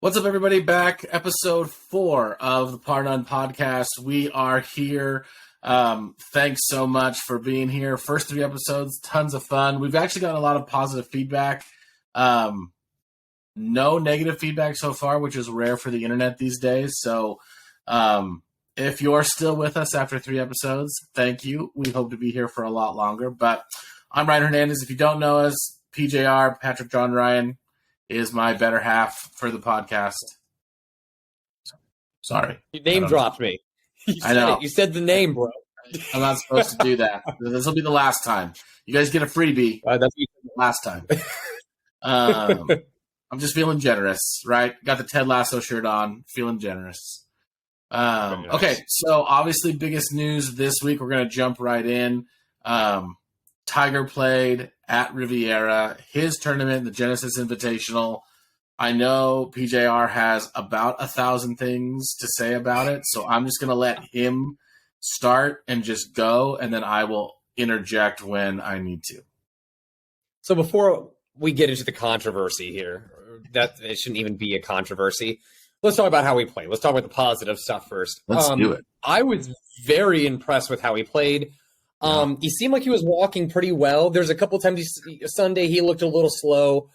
What's up, everybody? Back, episode 4 of the Par None podcast. We are here. Thanks so much for being here. First 3 episodes, tons of fun. We've actually gotten a lot of positive feedback. No negative feedback so far, which is rare for the internet these days. So if you're still with us after 3 episodes, thank you. We hope to be here for a lot longer. But I'm Ryan Hernandez. If you don't know us, PJR, Patrick John Ryan, is my better half for the podcast. Sorry. You name dropped me. I know. You said the name, bro. I'm not supposed to do that. This will be the last time. You guys get a freebie. That's last time. I'm just feeling generous, right? Got the Ted Lasso shirt on. Feeling generous. Okay, so obviously biggest news this week. We're going to jump right in. Tiger played at Riviera, his tournament, the Genesis Invitational. I know PJR has about 1,000 things to say about it, so I'm just going to let him start and just go, and then I will interject when I need to. So before we get into the controversy here, that it shouldn't even be a controversy, let's talk about how he played. Let's talk about the positive stuff first. Let's do it. I was very impressed with how he played. He seemed like he was walking pretty well. There's a couple times Sunday he looked a little slow,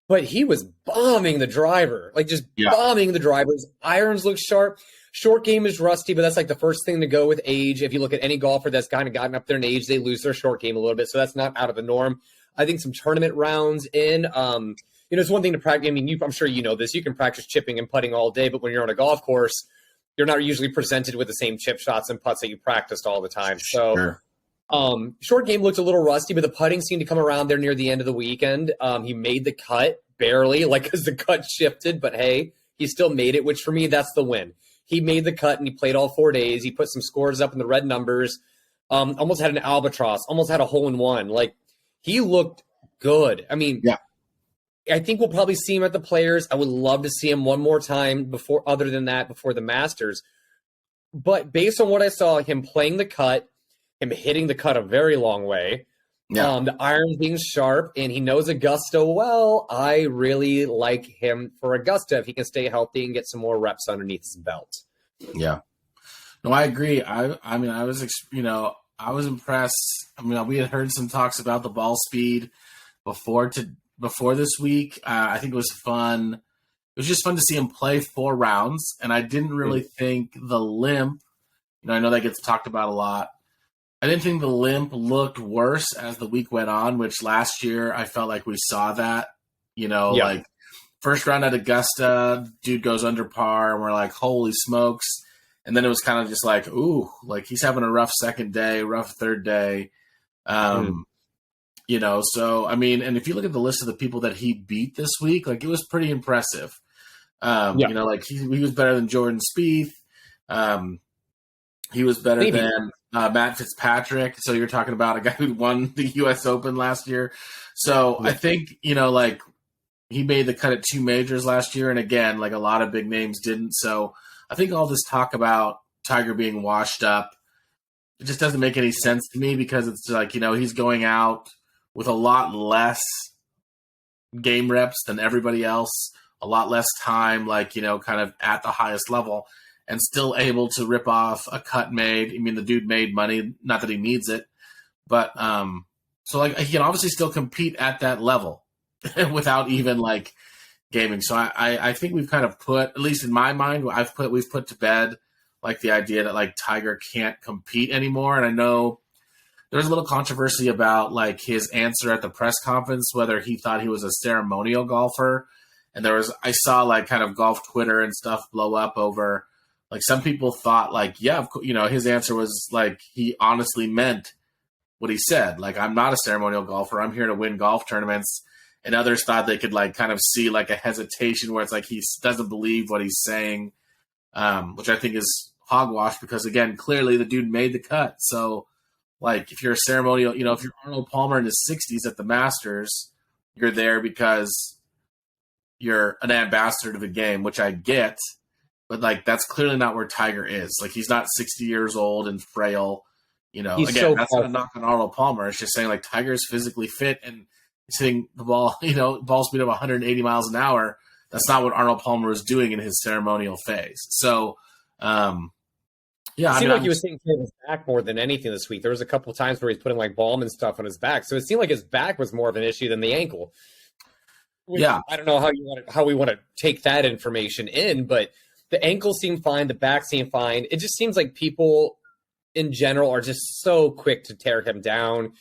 but he was bombing the driver, bombing the drivers. Irons look sharp. Short game is rusty, but that's like the first thing to go with age. If you look at any golfer that's kind of gotten up there in age, they lose their short game a little bit, so that's not out of the norm. I think some tournament rounds in, it's one thing to practice. I mean, I'm sure you know this. You can practice chipping and putting all day, but when you're on a golf course, you're not usually presented with the same chip shots and putts that you practiced all the time. So. Sure. Short game looked a little rusty, but the putting seemed to come around there near the end of the weekend. He made the cut barely, because the cut shifted, but hey, he still made it, which for me, that's the win. He made the cut and he played all 4 days. He put some scores up in the red numbers, almost had an albatross, almost had a hole-in-one. He looked good. I mean, yeah. I think we'll probably see him at the Players. I would love to see him one more time before the Masters. But based on what I saw, him playing the cut, him hitting the cut a very long way, the irons being sharp, and he knows Augusta well. I really like him for Augusta if he can stay healthy and get some more reps underneath his belt. Yeah. No, I agree. I mean, I was impressed. I mean, we had heard some talks about the ball speed before this week. I think it was fun. It was just fun to see him play 4 rounds, and I didn't really think the limp, I know that gets talked about a lot. I didn't think the limp looked worse as the week went on, which last year I felt like we saw that, first round at Augusta, dude goes under par, and we're like, holy smokes. And then it was kind of just like, ooh, he's having a rough second day, rough third day. So, I mean, and if you look at the list of the people that he beat this week, it was pretty impressive. He was better than Jordan Spieth. He was better than Matt Fitzpatrick. So you're talking about a guy who won the U.S. Open last year. So I think, he made the cut at 2 majors last year. And again, a lot of big names didn't. So I think all this talk about Tiger being washed up, it just doesn't make any sense to me because it's he's going out with a lot less game reps than everybody else, a lot less time, kind of at the highest level, and still able to rip off a cut made. I mean, the dude made money, not that he needs it, but he can obviously still compete at that level without even gaming. So I think we've kind of put, at least in my mind, we've put to bed the idea that Tiger can't compete anymore. And I know there's a little controversy about his answer at the press conference, whether he thought he was a ceremonial golfer. And I saw kind of golf Twitter and stuff blow up over. Some people thought his answer was he honestly meant what he said. I'm not a ceremonial golfer. I'm here to win golf tournaments. And others thought they could kind of see a hesitation where it's he doesn't believe what he's saying, which I think is hogwash because again, clearly the dude made the cut. So if you're a ceremonial, if you're Arnold Palmer in his 60s at the Masters, you're there because you're an ambassador to the game, which I get. But that's clearly not where Tiger is. He's not 60 years old and frail. Again, that's not a knock on Arnold Palmer. It's just saying Tiger's physically fit and he's hitting the ball, ball speed of 180 miles an hour. That's not what Arnold Palmer was doing in his ceremonial phase. So, It seemed like he was taking care of his back more than anything this week. There was a couple of times where he's putting like balm and stuff on his back. So it seemed like his back was more of an issue than the ankle. Yeah. I don't know how we want to take that information in, but the ankle seemed fine. The back seemed fine. It just seems like people in general are just so quick to tear him down.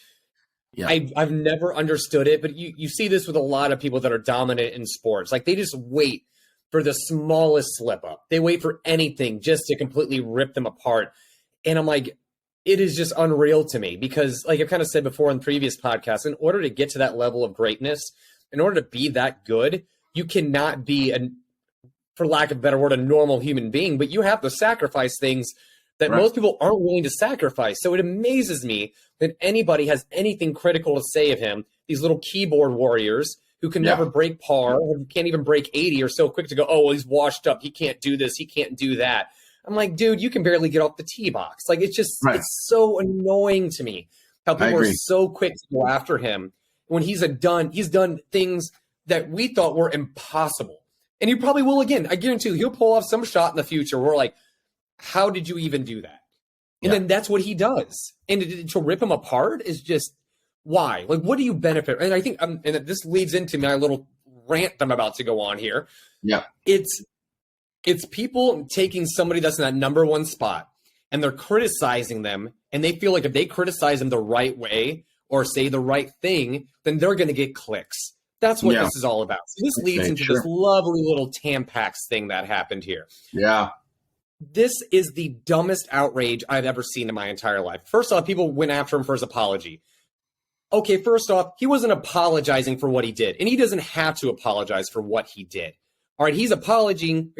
Yeah. I've never understood it, but you see this with a lot of people that are dominant in sports. Like they just wait for the smallest slip up. They wait for anything just to completely rip them apart. And I'm like, it is just unreal to me because like I've kind of said before in previous podcasts, in order to get to that level of greatness, in order to be that good, you cannot be, for lack of a better word, a normal human being, but you have to sacrifice things that most people aren't willing to sacrifice. So it amazes me that anybody has anything critical to say of him, these little keyboard warriors who can never break par, who can't even break 80, are so quick to go, oh, well, he's washed up. He can't do this. He can't do that. I'm like, dude, you can barely get off the tee box. Like, it's just, it's so annoying to me how people are so quick to go after him when he's done things that we thought were impossible. And he probably will again. I guarantee you, he'll pull off some shot in the future where we're like, how did you even do that? And then that's what he does. And to rip him apart is just, why? Like, what do you benefit? And I think, and this leads into my little rant I'm about to go on here. Yeah. It's people taking somebody that's in that number one spot and they're criticizing them, and they feel like if they criticize them the right way or say the right thing, then they're going to get clicks. That's what this is all about. So this leads into this lovely little Tampax thing that happened here. Yeah. This is the dumbest outrage I've ever seen in my entire life. First off, people went after him for his apology. Okay, first off, he wasn't apologizing for what he did, and he doesn't have to apologize for what he did. All right, he's apologizing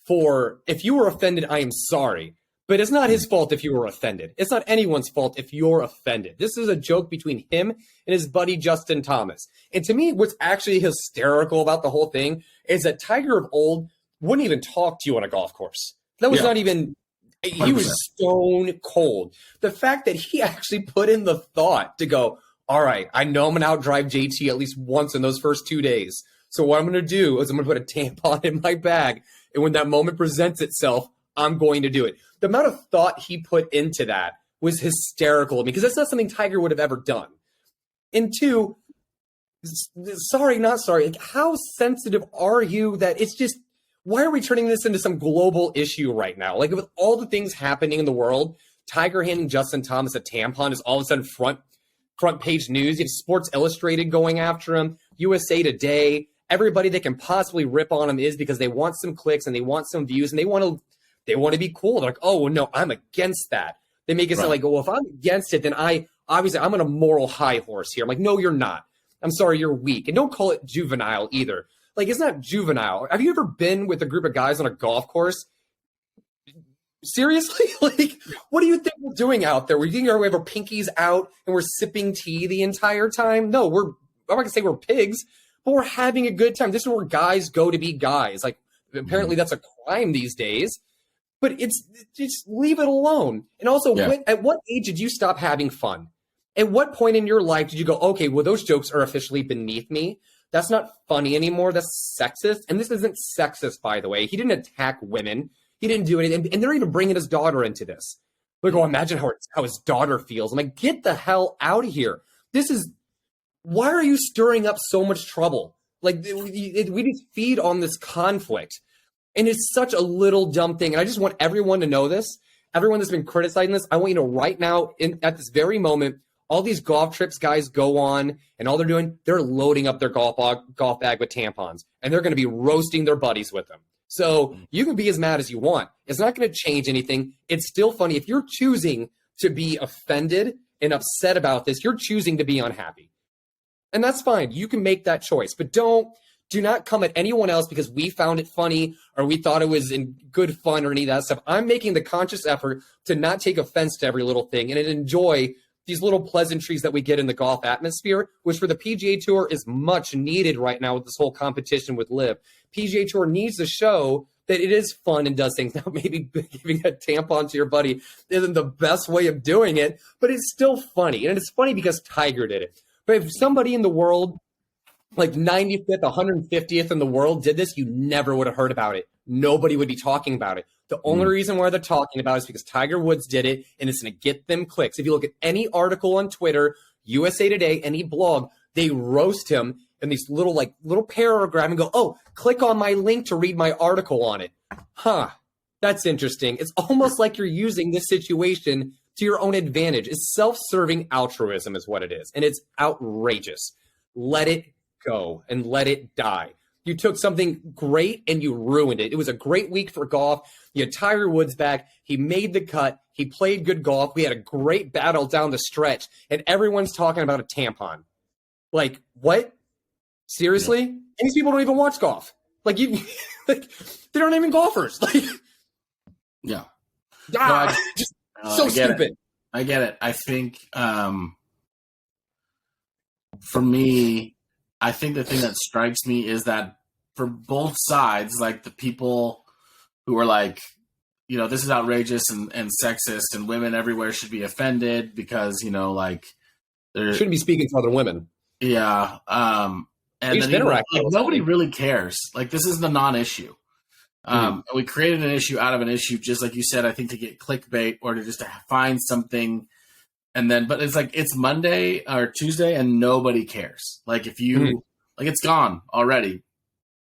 for, if you were offended, I am sorry. But it's not his fault if you were offended. It's not anyone's fault if you're offended. This is a joke between him and his buddy Justin Thomas. And to me, what's actually hysterical about the whole thing is that Tiger of old wouldn't even talk to you on a golf course. That was not even... He 100%. Was stone cold. The fact that he actually put in the thought to go, all right, I know I'm going to outdrive JT at least once in those first 2 days. So what I'm going to do is I'm going to put a tampon in my bag. And when that moment presents itself, I'm going to do it. The amount of thought he put into that was hysterical because that's not something Tiger would have ever done. And two, sorry, not sorry. Like, how sensitive are you that it's just, why are we turning this into some global issue right now? Like, with all the things happening in the world, Tiger handing Justin Thomas a tampon is all of a sudden front page news. You have Sports Illustrated going after him, USA Today, everybody that can possibly rip on him is because they want some clicks and they want some views and they want to be cool. They're like, oh, well, no, I'm against that. They make it sound like, well, if I'm against it, then I'm on a moral high horse here. I'm like, no, you're not. I'm sorry, you're weak. And don't call it juvenile either. Like, it's not juvenile. Have you ever been with a group of guys on a golf course? Seriously? Like, what do you think we're doing out there? We think we have our pinkies out and we're sipping tea the entire time? No, I'm not going to say we're pigs, but we're having a good time. This is where guys go to be guys. Like, apparently that's a crime these days. But it's just leave it alone. And also, at what age did you stop having fun? At what point in your life did you go, okay, well, those jokes are officially beneath me? That's not funny anymore. That's sexist. And this isn't sexist, by the way. He didn't attack women. He didn't do anything. And they're even bringing his daughter into this. Like, oh, imagine how his daughter feels. I'm like, get the hell out of here. Why are you stirring up so much trouble? Like, we just feed on this conflict. And it's such a little dumb thing. And I just want everyone to know this. Everyone that's been criticizing this, I want you to right now, at this very moment, all these golf trips guys go on and all they're doing, they're loading up their golf bag with tampons. And they're going to be roasting their buddies with them. So you can be as mad as you want. It's not going to change anything. It's still funny. If you're choosing to be offended and upset about this, you're choosing to be unhappy. And that's fine. You can make that choice. But do not come at anyone else because we found it funny or we thought it was in good fun or any of that stuff. I'm making the conscious effort to not take offense to every little thing and enjoy these little pleasantries that we get in the golf atmosphere, which for the PGA Tour is much needed right now with this whole competition with LIV. PGA Tour needs to show that it is fun and does things. Now, maybe giving a tampon to your buddy isn't the best way of doing it, but it's still funny. And it's funny because Tiger did it. But if somebody in the world like 95th, 150th in the world did this, you never would have heard about it. Nobody would be talking about it. The only reason why they're talking about it is because Tiger Woods did it, and it's going to get them clicks. If you look at any article on Twitter, USA Today, any blog, they roast him in these little paragraph and go, oh, click on my link to read my article on it. Huh, that's interesting. It's almost like you're using this situation to your own advantage. It's self-serving altruism is what it is, and it's outrageous. Let it go and let it die. You took something great and you ruined it. It was a great week for golf. You had Tiger Woods back. He made the cut. He played good golf. We had a great battle down the stretch, and everyone's talking about a tampon. Like, what? Seriously? Yeah. And these people don't even watch golf. Like, like they aren't even golfers. Like, yeah. Just so stupid. I get it. I think, for me, I think the thing that strikes me is that for both sides, like the people who are like, this is outrageous and sexist and women everywhere should be offended because, like they shouldn't be speaking to other women. Yeah. And then nobody really cares. Like this isn't a non-issue. We created an issue out of an issue, just like you said, I think to get clickbait or to just to find something. And then, but it's like, it's Monday or Tuesday and nobody cares. Like if you, like it's gone already.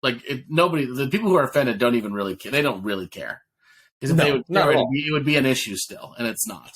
Like the people who are offended don't even really care. They don't really care. Because if they would care, it would be an issue still. And it's not.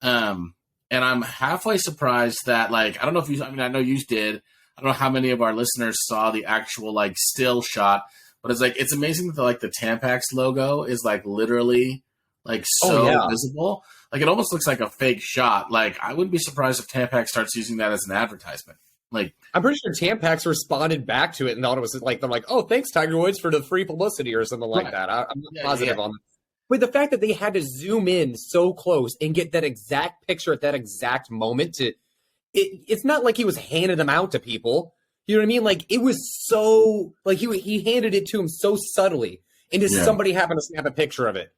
And I'm halfway surprised that like, I don't know if I know you did. I don't know how many of our listeners saw the actual like still shot, but it's like, it's amazing that the Tampax logo is like literally like so visible. Like it almost looks like a fake shot. Like I wouldn't be surprised if Tampax starts using that as an advertisement. Like I'm pretty sure Tampax responded back to it and thought it was like, they're like, oh, thanks Tiger Woods for the free publicity or something like that. I'm not positive on that. But the fact that they had to zoom in so close and get that exact picture at that exact moment it's not like he was handing them out to people. You know what I mean? Like it was so like he handed it to him so subtly, and just somebody happened to snap a picture of it.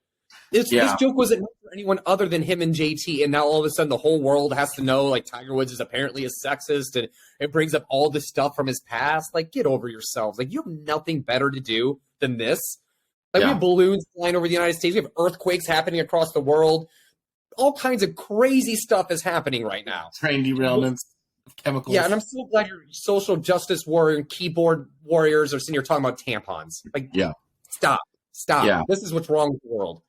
This joke wasn't meant for anyone other than him and JT, and now all of a sudden the whole world has to know like Tiger Woods is apparently a sexist, and it brings up all this stuff from his past. Like, get over yourselves. Like, you have nothing better to do than this. Like, we have balloons flying over the United States. We have earthquakes happening across the world. All kinds of crazy stuff is happening right now. Train derailments, chemicals. Yeah, and I'm so glad your social justice warrior and keyboard warriors are sitting here talking about tampons. Like, stop. Yeah. This is what's wrong with the world.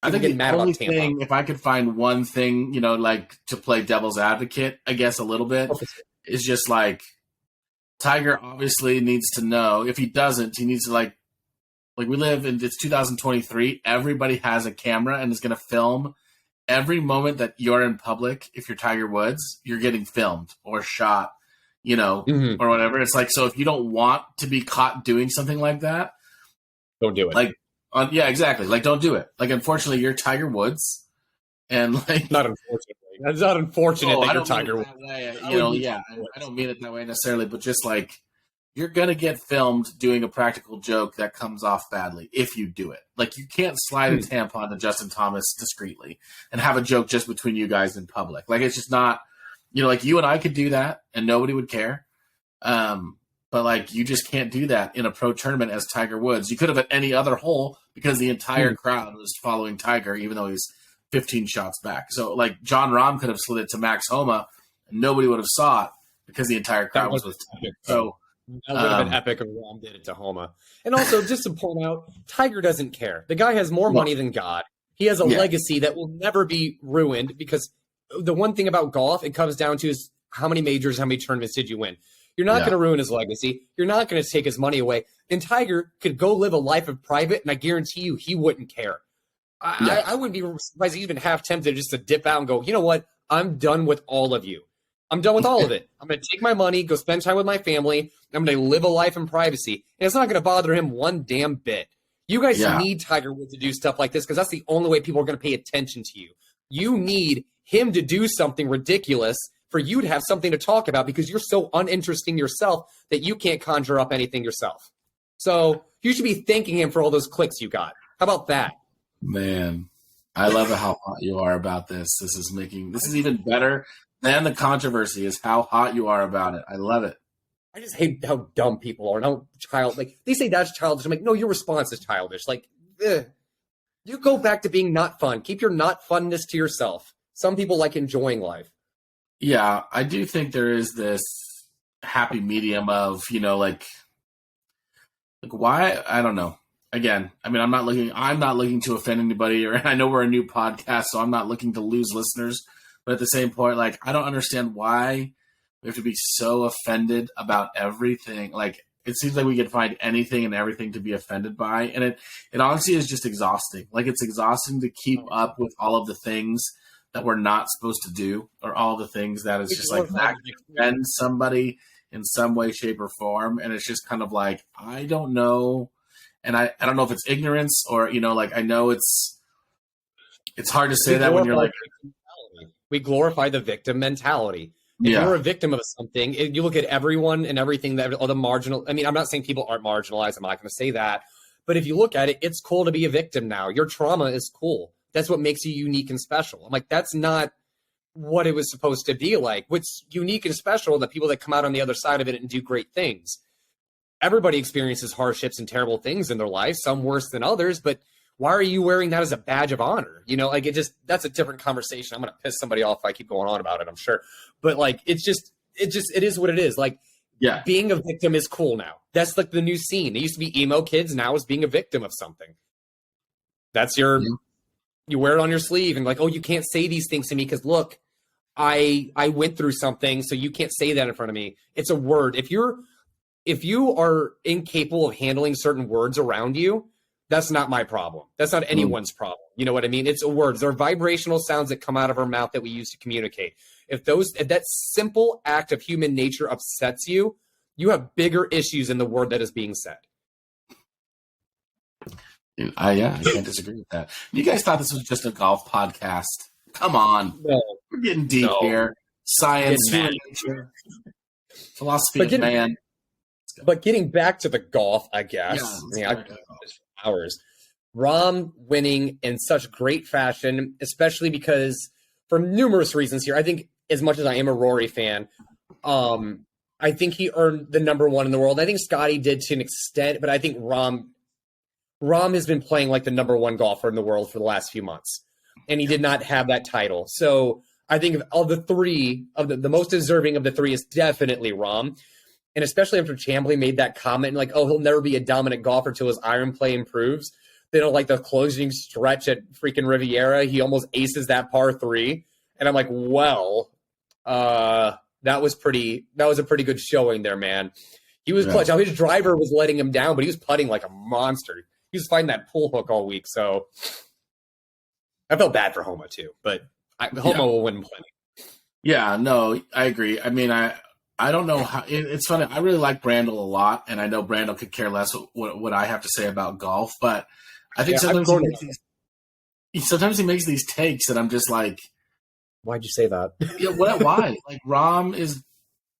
I think the only thing, if I could find one thing, like to play devil's advocate, I guess a little bit, is just like Tiger obviously needs to know. If he doesn't, he needs to like we live in, it's 2023. Everybody has a camera and is going to film every moment that you're in public. If you're Tiger Woods, you're getting filmed or shot, or whatever. It's like, so if you don't want to be caught doing something like that, don't do it. Like, yeah, exactly. Like, don't do it. Like, unfortunately, you're Tiger Woods, and like, not unfortunately, it's not unfortunate that you're Tiger Woods. I don't mean it that way necessarily, but just like you're gonna get filmed doing a practical joke that comes off badly if you do it. Like, you can't slide a tampon to Justin Thomas discreetly and have a joke just between you guys in public. Like, it's just not, like you and I could do that and nobody would care. But like, you just can't do that in a pro tournament as Tiger Woods. You could have at any other hole because the entire crowd was following Tiger, even though he's 15 shots back. So like, Jon Rahm could have slid it to Max Homa and nobody would have saw it because the entire crowd was with Tiger. So that would have been epic if Rahm did it to Homa. And also, just to point out, Tiger doesn't care. The guy has more money than God. He has a legacy that will never be ruined, because the one thing about golf, it comes down to is how many majors, how many tournaments did you win? You're not going to ruin his legacy. You're not going to take his money away. And Tiger could go live a life of private, and I guarantee you he wouldn't care. I wouldn't be surprised even half tempted just to dip out and go, you know what? I'm done with all of you. I'm done with all of it. I'm going to take my money, go spend time with my family. I'm going to live a life in privacy. And it's not going to bother him one damn bit. You guys need Tiger Woods to do stuff like this, because that's the only way people are going to pay attention to you. You need him to do something ridiculous for you to have something to talk about, because you're so uninteresting yourself that you can't conjure up anything yourself. So you should be thanking him for all those clicks you got. How about that? Man, I love how hot you are about this. This is even better than the controversy, is how hot you are about it. I love it. I just hate how dumb people are and how they say that's childish. I'm like, no, your response is childish. Like, you go back to being not fun. Keep your not funness to yourself. Some people like enjoying life. Yeah, I do think there is this happy medium of, like why, I don't know. Again, I mean, I'm not looking to offend anybody, or I know we're a new podcast, so I'm not looking to lose listeners. But at the same point, like, I don't understand why we have to be so offended about everything. Like, it seems like we can find anything and everything to be offended by. And it honestly is just exhausting. Like, it's exhausting to keep up with all of the things that we're not supposed to do, or all the things that is just like that can offend somebody in some way, shape, or form. And it's just kind of like, I don't know. And I don't know if it's ignorance or, like, I know it's hard to say that when you're like, we glorify the victim mentality. If you're a victim of something, you look at everyone and everything that all the marginal. I mean, I'm not saying people aren't marginalized. I'm not going to say that. But if you look at it, it's cool to be a victim now. Your trauma is cool. That's what makes you unique and special. I'm like, that's not what it was supposed to be like. What's unique and special are the people that come out on the other side of it and do great things. Everybody experiences hardships and terrible things in their life, some worse than others, but why are you wearing that as a badge of honor? That's a different conversation. I'm going to piss somebody off if I keep going on about it, I'm sure. But like, it is what it is. Like, being a victim is cool now. That's like the new scene. It used to be emo kids. Now it's being a victim of something. That's you wear it on your sleeve and like, oh, you can't say these things to me because look, I went through something, so you can't say that in front of me. It's a word. If you are incapable of handling certain words around you, that's not my problem. That's not anyone's problem. You know what I mean? It's a word. They're vibrational sounds that come out of our mouth that we use to communicate. If that simple act of human nature upsets you, you have bigger issues in the word that is being said. I can't disagree with that. You guys thought this was just a golf podcast? Come on. No. We're getting deep here. Science, human nature, philosophy of man. But getting back to the golf, I guess. Hours. Rahm winning in such great fashion, especially because for numerous reasons here. I think as much as I am a Rory fan, I think he earned the number one in the world. I think Scotty did to an extent, but I think Rahm has been playing like the number one golfer in the world for the last few months, and he did not have that title. So I think of the three, of the most deserving of the three is definitely Rahm. And especially after Chambly made that comment, like, oh, he'll never be a dominant golfer till his iron play improves. Then, like, the closing stretch at freaking Riviera, he almost aces that par three. And I'm like, well, that was a pretty good showing there, man. He was clutch. Now, his driver was letting him down, but he was putting like a monster. He was finding that pull hook all week. So I felt bad for Homa, too. But Homa will win plenty. Yeah, no, I agree. I mean, I don't know how it's funny. I really like Brandel a lot, and I know Brandel could care less what I have to say about golf, but I think sometimes he makes these takes that I'm just like, why'd you say that? Yeah, why? Like, Rahm is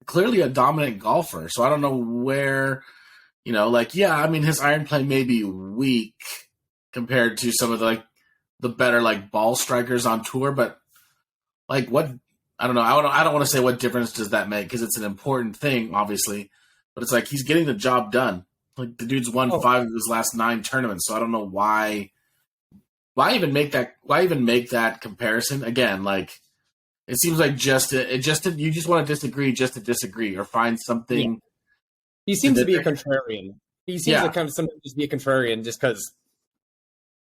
clearly a dominant golfer, so I don't know where, I mean, his iron play may be weak compared to some of the better like ball strikers on tour, but like what? I don't know. I don't want to say what difference does that make because it's an important thing, obviously. But it's like he's getting the job done. Like the dude's won 5 of his last 9 tournaments, so I don't know why. Why even make that? Why even make that comparison again? Like it seems like you just want to disagree just to disagree or find something. Yeah. He seems to be a contrarian. He seems to kind of sometimes just be a contrarian just because.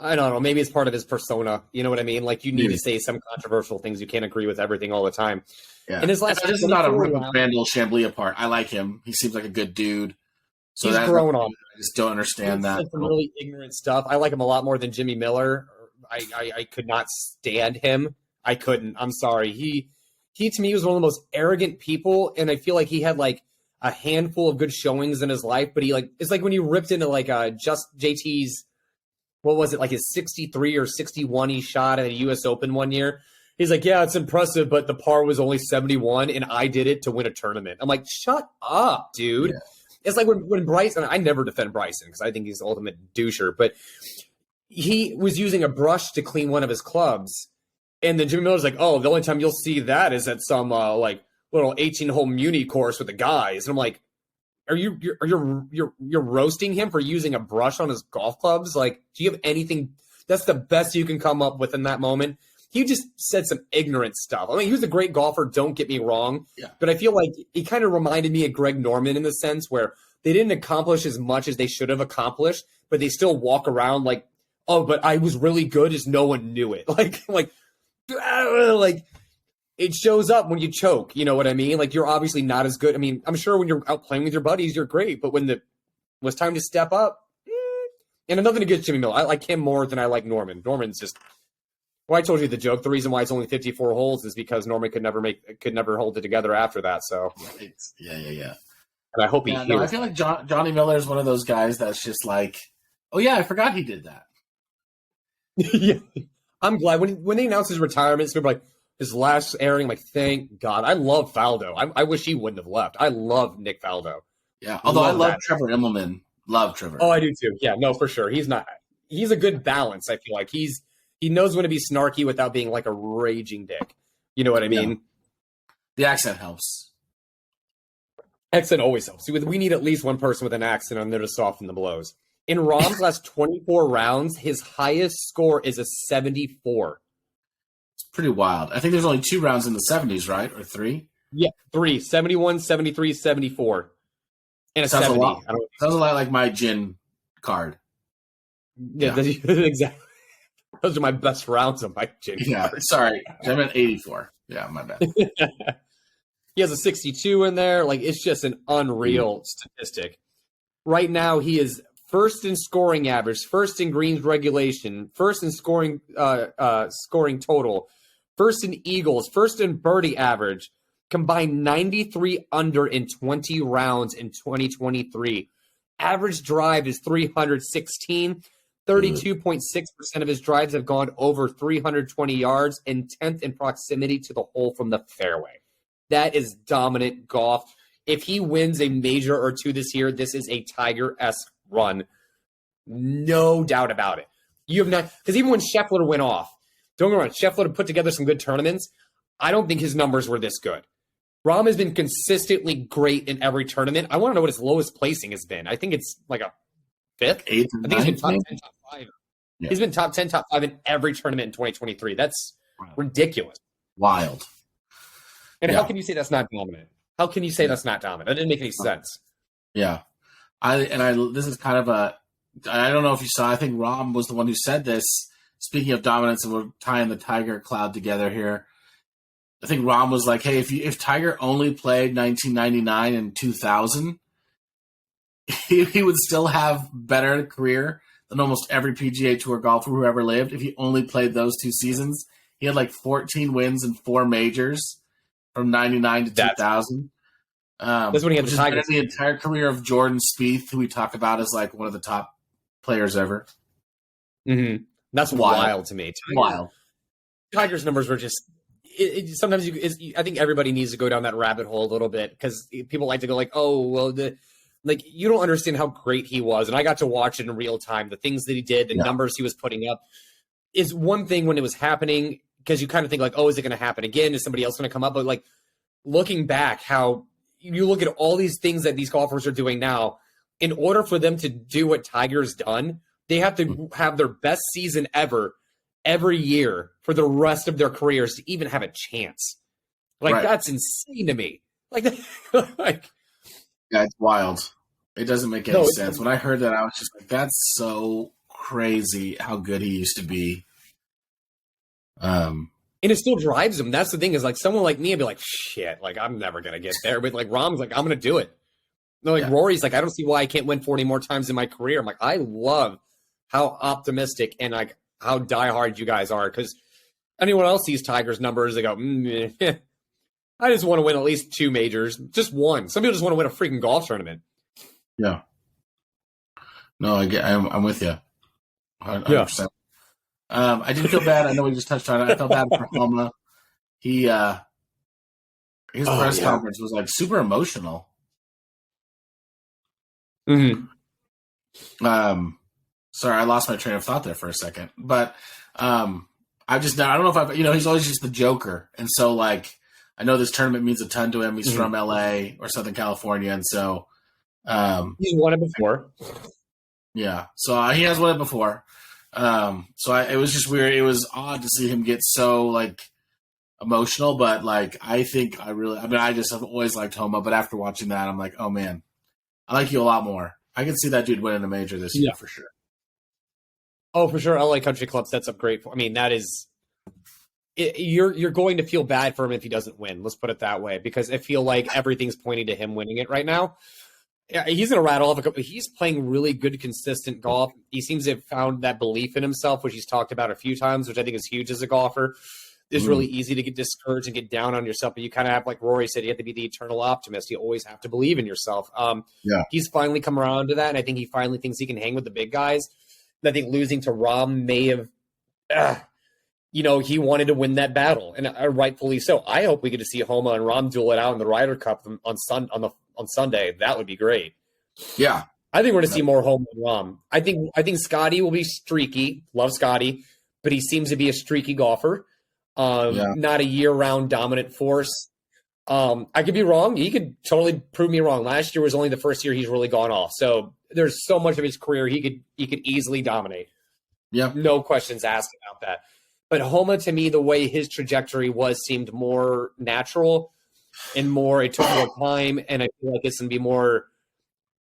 I don't know. Maybe it's part of his persona. You know what I mean? Like you need to say some controversial things. You can't agree with everything all the time. Yeah. And his last this is not a rip of Brandel Chambly apart. I like him. He seems like a good dude. So he's grown on. I just don't understand that. Some really ignorant stuff. I like him a lot more than Jimmy Miller. I could not stand him. I couldn't. I'm sorry. He to me was one of the most arrogant people, and I feel like he had like a handful of good showings in his life, but it's like when you ripped into like just JT's. What was it, like his 63 or 61 he shot at a U.S. Open one year? He's like, yeah, it's impressive, but the par was only 71, and I did it to win a tournament. I'm like, shut up, dude. Yeah. It's like when Bryson – I never defend Bryson because I think he's the ultimate doucher, but he was using a brush to clean one of his clubs, and then Jimmy Miller's like, oh, the only time you'll see that is at some like little 18-hole Muni course with the guys. And I'm like, you're roasting him for using a brush on his golf clubs? Like, do you have anything? That's the best you can come up with in that moment. He just said some ignorant stuff. I mean, he was a great golfer, don't get me wrong. Yeah. But I feel like he kind of reminded me of Greg Norman in the sense where they didn't accomplish as much as they should have accomplished, but they still walk around like, oh, but I was really good, just no one knew it. Like it shows up when you choke. You know what I mean? Like, you're obviously not as good. I mean, I'm sure when you're out playing with your buddies, you're great. But when it was time to step up, and nothing against Jimmy Miller. I like him more than I like Norman. Norman's just, well, I told you the joke. The reason why it's only 54 holes is because Norman could never hold it together after that. So yeah. And I hope he hears. No, I feel like Johnny Miller is one of those guys that's just like, oh yeah, I forgot he did that. Yeah, I'm glad when they announced his retirement, people were like, his last airing, I'm like, thank God. I love Faldo. I wish he wouldn't have left. I love Nick Faldo. Yeah, although I love Trevor Immelman. Love Trevor. Oh, I do too. Yeah, no, for sure. He's a good balance. I feel like he knows when to be snarky without being like a raging dick. You know what I mean? Yeah. The accent helps. Accent always helps. We need at least one person with an accent on there to soften the blows. In Rahm's last 24 rounds, his highest score is a 74. It's pretty wild. I think there's only 2 rounds in the 70s, right? Or 3? Yeah, 3. 71, 73, 74. And a sounds 70. Sounds a lot like my gin card. Yeah. Exactly. Those are my best rounds of my gin card. Sorry. I'm at 84. Yeah, my bad. He has a 62 in there. Like, it's just an unreal statistic. Right now, he is first in scoring average, first in greens regulation, first in scoring total, first in eagles, first in birdie average, combined 93 under in 20 rounds in 2023. Average drive is 316. 32.6% of his drives have gone over 320 yards and 10th in proximity to the hole from the fairway. That is dominant golf. If he wins a major or two this year, this is a Tiger-esque run. No doubt about it. You have not, because even when Scheffler went off, don't get me wrong, Scheffler put together some good tournaments. I don't think his numbers were this good. Rahm has been consistently great in every tournament. I want to know what his lowest placing has been. I think it's like a 5th. 8th. I think he's been top 10, top 5. Yeah. He's been top 10, top 5 in every tournament in 2023. That's ridiculous. Wild. And how can you say that's not dominant? How can you say that's not dominant? That didn't make any sense. Yeah. This is kind of I don't know if you saw, I think Rahm was the one who said this. Speaking of dominance, and we're tying the Tiger cloud together here. I think Rahm was like, hey, if Tiger only played 1999 and 2000, he would still have better career than almost every PGA Tour golfer who ever lived if he only played those 2 seasons. He had like 14 wins and 4 majors from 99 to 2000. That's when he had the Tiger. The entire career of Jordan Spieth, who we talk about as like one of the top players ever. Mm-hmm. That's wild to me. Tiger's numbers were just. Sometimes I think everybody needs to go down that rabbit hole a little bit because people like to go like, oh, well, you don't understand how great he was. And I got to watch it in real time. The things that he did, the numbers he was putting up is one thing when it was happening because you kind of think like, oh, is it going to happen again? Is somebody else going to come up? But like looking back, how you look at all these things that these golfers are doing now, in order for them to do what Tiger's done, they have to have their best season ever every year for the rest of their careers to even have a chance. Like that's insane to me. Like yeah, it's wild. It doesn't make any sense. When I heard that, I was just like, that's so crazy how good he used to be. And it still drives him. That's the thing is like someone like me would be like, shit, like I'm never going to get there. But like Rahm's like, I'm going to do it. Rory's like, I don't see why I can't win 40 more times in my career. I'm like, I love how optimistic and like how diehard you guys are. Because anyone else sees Tiger's numbers, they go, I just want to win at least 2 majors. Just one. Some people just want to win a freaking golf tournament. Yeah. No, I'm with you. 100%. Yeah. I did feel bad. I know we just touched on it. I felt bad for Homa. His press conference was like super emotional. Mm-hmm. Sorry, I lost my train of thought there for a second. But I don't know if he's always just the joker. And so like I know this tournament means a ton to him. He's from LA or Southern California, and so He's won it before. Yeah, so he has won it before. It was just weird. It was odd to see him get so like emotional, but like I just have always liked Homa, but after watching that, I'm like, oh man, I like you a lot more. I can see that dude winning a major this year for sure. Oh, for sure. LA Country Club sets up great. I mean, that is. You're going to feel bad for him if he doesn't win. Let's put it that way, because I feel like everything's pointing to him winning it right now. Yeah, he's going to rattle off a couple. He's playing really good, consistent golf. He seems to have found that belief in himself, which he's talked about a few times, which I think is huge as a golfer. It's really easy to get discouraged and get down on yourself, but you kind of have, like Rory said, you have to be the eternal optimist. You always have to believe in yourself. He's finally come around to that, and I think he finally thinks he can hang with the big guys. And I think losing to Rahm may have, he wanted to win that battle, and rightfully so. I hope we get to see Homa and Rahm duel it out in the Ryder Cup on Sunday. That would be great. Yeah, I think we're going to see more Homa and Rahm. I think Scotty will be streaky. Love Scotty, but he seems to be a streaky golfer. Not a year-round dominant force. I could be wrong. He could totally prove me wrong. Last year was only the first year he's really gone off. So there's so much of his career he could easily dominate. Yeah, no questions asked about that. But Homa, to me, the way his trajectory seemed more natural and it took more time. And I feel like it's going to be more,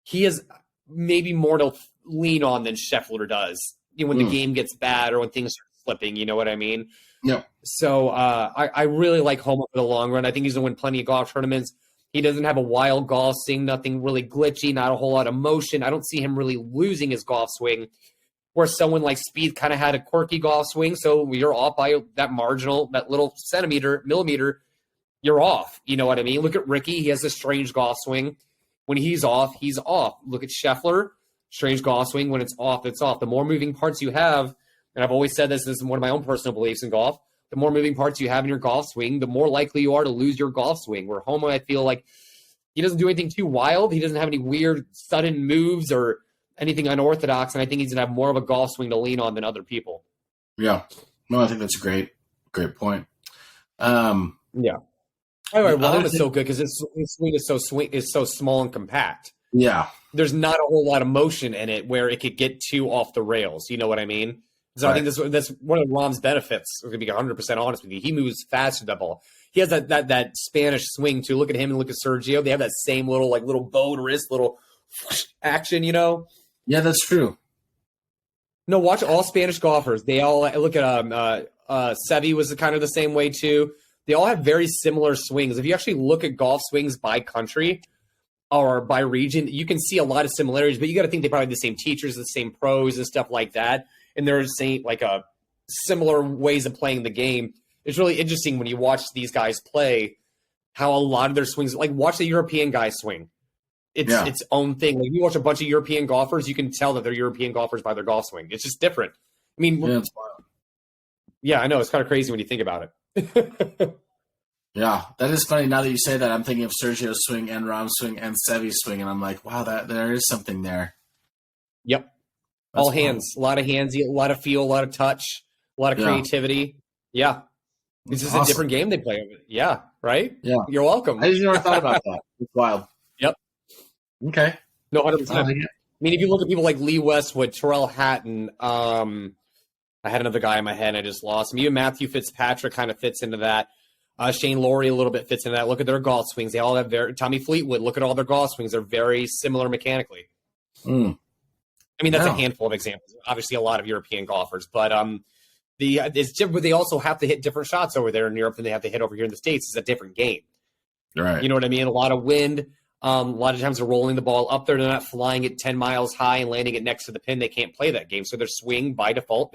he has maybe more to lean on than Scheffler does when the game gets bad or when things are slipping. You know what I mean? Yeah. So I really like Homa for the long run. I think he's going to win plenty of golf tournaments. He doesn't have a wild golf swing, nothing really glitchy, not a whole lot of motion. I don't see him really losing his golf swing, where someone like Spieth kind of had a quirky golf swing. So you're off by that little millimeter, you're off. You know what I mean? Look at Ricky. He has a strange golf swing. When he's off, he's off. Look at Scheffler. Strange golf swing. When it's off, it's off. The more moving parts you have, and I've always said this is one of my own personal beliefs in golf, the more moving parts you have in your golf swing, the more likely you are to lose your golf swing. Where Homa, I feel like he doesn't do anything too wild. He doesn't have any weird sudden moves or anything unorthodox, and I think he's going to have more of a golf swing to lean on than other people. Yeah. No, I think that's a great point. Yeah. Anyway, Rahm is so good because his swing is so small and compact. Yeah. There's not a whole lot of motion in it where it could get too off the rails. You know what I mean? So right. I think that's one of Rahm's benefits. I'm going to be 100% honest with you. He moves fast with that ball. He has that Spanish swing too. Look at him and look at Sergio. They have that same little bowed wrist, little action, Yeah, that's true. No, watch all Spanish golfers. They all look at Seve was kind of the same way too. They all have very similar swings. If you actually look at golf swings by country or by region, you can see a lot of similarities. But you got to think they probably have the same teachers, the same pros, and stuff like that. And they're saying similar ways of playing the game. It's really interesting when you watch these guys play how a lot of their swings. Like watch the European guys swing. It's its own thing. Like you watch a bunch of European golfers, you can tell that they're European golfers by their golf swing. It's just different. I mean, I know it's kind of crazy when you think about it. Yeah, that is funny. Now that you say that, I'm thinking of Sergio's swing and Rahm's swing and Seve's swing, and I'm like, wow, there is something there. Yep, all hands, a lot of hands, a lot of feel, a lot of touch, a lot of creativity. Yeah, it's just a different game they play. Yeah, right. Yeah, you're welcome. I just never thought about that. It's wild. Yep. Okay. No, 100%. I mean, if you look at people like Lee Westwood, Terrell Hatton, I had another guy in my head and I just lost him. Even Matthew Fitzpatrick kind of fits into that. Shane Lowry a little bit fits into that. Look at their golf swings. They all have Tommy Fleetwood. Look at all their golf swings. They're very similar mechanically. I mean, that's a handful of examples. Obviously, a lot of European golfers, but it's different. But they also have to hit different shots over there in Europe than they have to hit over here in the States. It's a different game. Right. You know what I mean? A lot of wind. A lot of times they're rolling the ball up there. They're not flying it 10 miles high and landing it next to the pin. They can't play that game. So their swing by default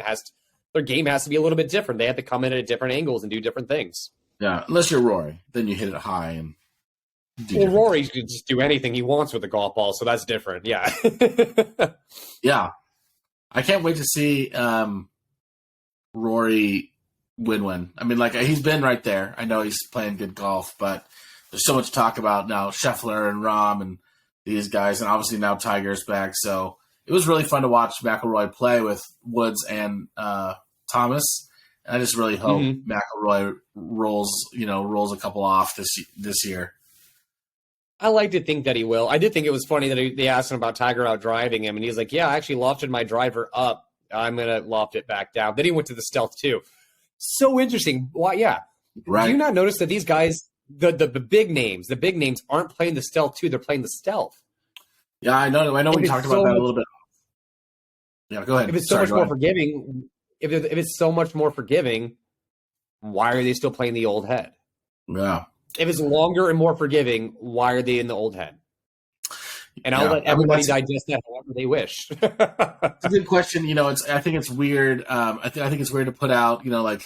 their game has to be a little bit different. They have to come in at different angles and do different things. Yeah, unless you're Rory, then you hit it high and. Rory can just do anything he wants with the golf ball, so that's different. Yeah. Yeah, I can't wait to see Rory win. I mean, he's been right there. I know he's playing good golf, but there's so much to talk about now. Scheffler and Rahm and these guys, and obviously now Tiger's back. So it was really fun to watch McIlroy play with Woods and Thomas. And I just really hope McIlroy rolls a couple off this year. I like to think that he will. I did think it was funny that they asked him about Tiger out driving him, and he's like, "Yeah, I actually lofted my driver up. I'm gonna loft it back down." Then he went to the stealth too. So interesting. Why? Yeah. Right. Do you not notice that these guys, the big names, aren't playing the stealth too? They're playing the stealth. Yeah, I know. We talked about that a little bit. Yeah, go ahead. If it's so much more forgiving, if it's so much more forgiving, why are they still playing the old head? Yeah. If it's longer and more forgiving, why are they in the old head? And I'll let everybody digest that however they wish. It's a good question. I think it's weird. I think it's weird to put out, like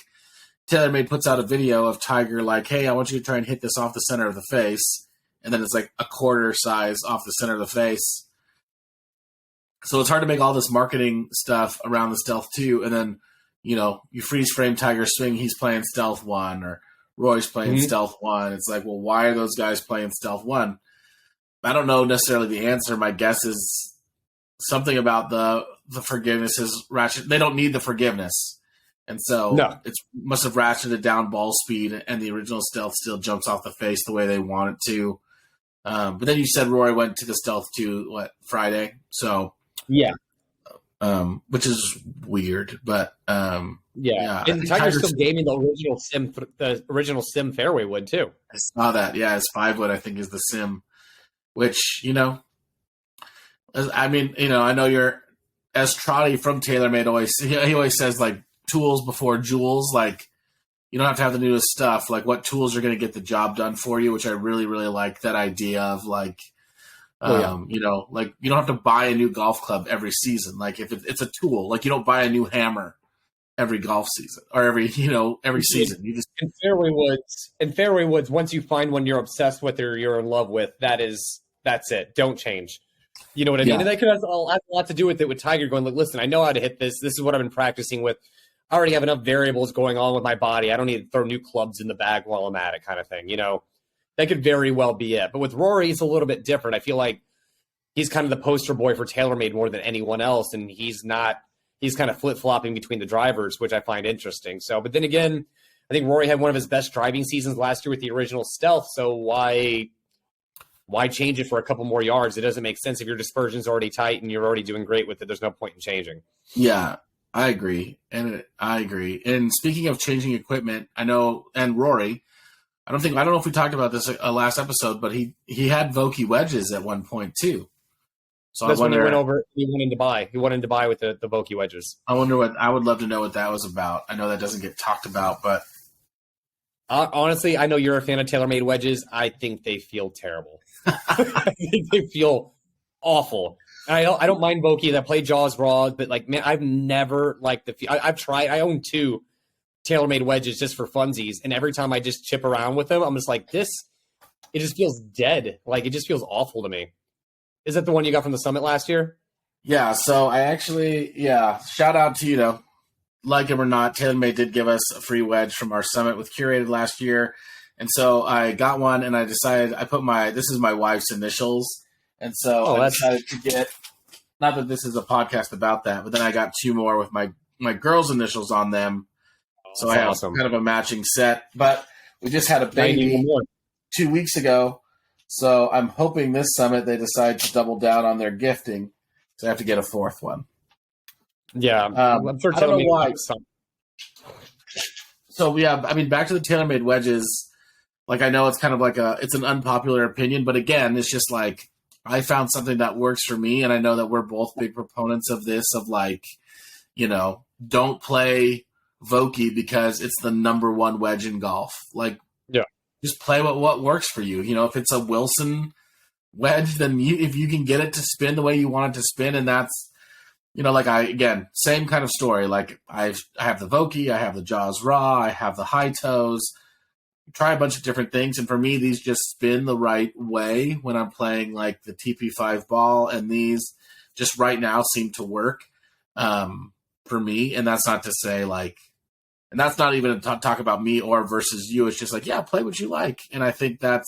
TaylorMade puts out a video of Tiger like, hey, I want you to try and hit this off the center of the face. And then it's like a quarter size off the center of the face. So it's hard to make all this marketing stuff around the Stealth 2. And then, you freeze frame Tiger swing. He's playing Stealth 1 or Roy's playing Stealth 1. It's like, well, why are those guys playing Stealth 1? I don't know necessarily the answer. My guess is something about the forgiveness is ratchet. They don't need the forgiveness. And so it must have ratcheted down ball speed, and the original Stealth still jumps off the face the way they want it to. But then you said Rory went to the Stealth 2, Friday? So yeah. Which is weird, but yeah. And Tiger still gave me the original sim fairway wood too. I saw that. Yeah, his 5 wood I think is the sim, which I know you're as Trotty from TaylorMade he always says like tools before jewels. Like you don't have to have the newest stuff. Like what tools are going to get the job done for you, which I really really like that idea of like. Like you don't have to buy a new golf club every season. Like if it's a tool, like you don't buy a new hammer every golf season or every season. You just in fairway woods. Once you find one you're obsessed with or you're in love with, that's it. Don't change. You know what I mean? And that could have a lot to do with it with Tiger going, like, listen, I know how to hit this. This is what I've been practicing with. I already have enough variables going on with my body. I don't need to throw new clubs in the bag while I'm at it, kind of thing. That could very well be it. But with Rory, it's a little bit different. I feel like he's kind of the poster boy for TaylorMade more than anyone else, and he's kind of flip-flopping between the drivers, which I find interesting. So, but then again, I think Rory had one of his best driving seasons last year with the original Stealth, so why change it for a couple more yards? It doesn't make sense if your dispersion's already tight and you're already doing great with it. There's no point in changing. Yeah, I agree. And speaking of changing equipment, I know, and Rory, I don't know if we talked about this last episode, but he had Vokey wedges at one point too. So that's when he went over. He went in Dubai. He went in Dubai with the Vokey wedges. I would love to know what that was about. I know that doesn't get talked about, but honestly, I know you're a fan of TaylorMade wedges. I think they feel terrible. I think they feel awful. I don't mind Vokey. I play Jaws Raw, but like, man, I've never liked I've tried. I own 2 TaylorMade wedges just for funsies, and every time I just chip around with them, I'm just like, it just feels dead. Like, it just feels awful to me. Is that the one you got from the summit last year? Yeah, so I actually, shout out to, like him or not, TaylorMade did give us a free wedge from our summit with Curated last year, and so I got one, and I decided, this is my wife's initials, and so I decided to get, not that this is a podcast about that, but then I got 2 more with my girl's initials on them. So I have kind of a matching set, but we just had a baby 2 weeks ago. So I'm hoping this summit they decide to double down on their gifting. So I have to get a 4th one. Yeah, I'm sure. I don't know why. So back to the TaylorMade wedges. Like I know it's kind of like it's an unpopular opinion, but again, it's just like I found something that works for me, and I know that we're both big proponents of this. Of like, don't play Vokey because it's the number 1 wedge in golf. Like, just play what works for you. If it's a Wilson wedge, then if you can get it to spin the way you want it to spin, and that's, same kind of story. Like I have the Vokey, I have the Jaws Raw, I have the high toes. Try a bunch of different things, and for me, these just spin the right way when I'm playing like the TP5 ball, and these just right now seem to work for me. And that's not to say like. And that's not even to talk about me or versus you. It's just like, play what you like. And I think that's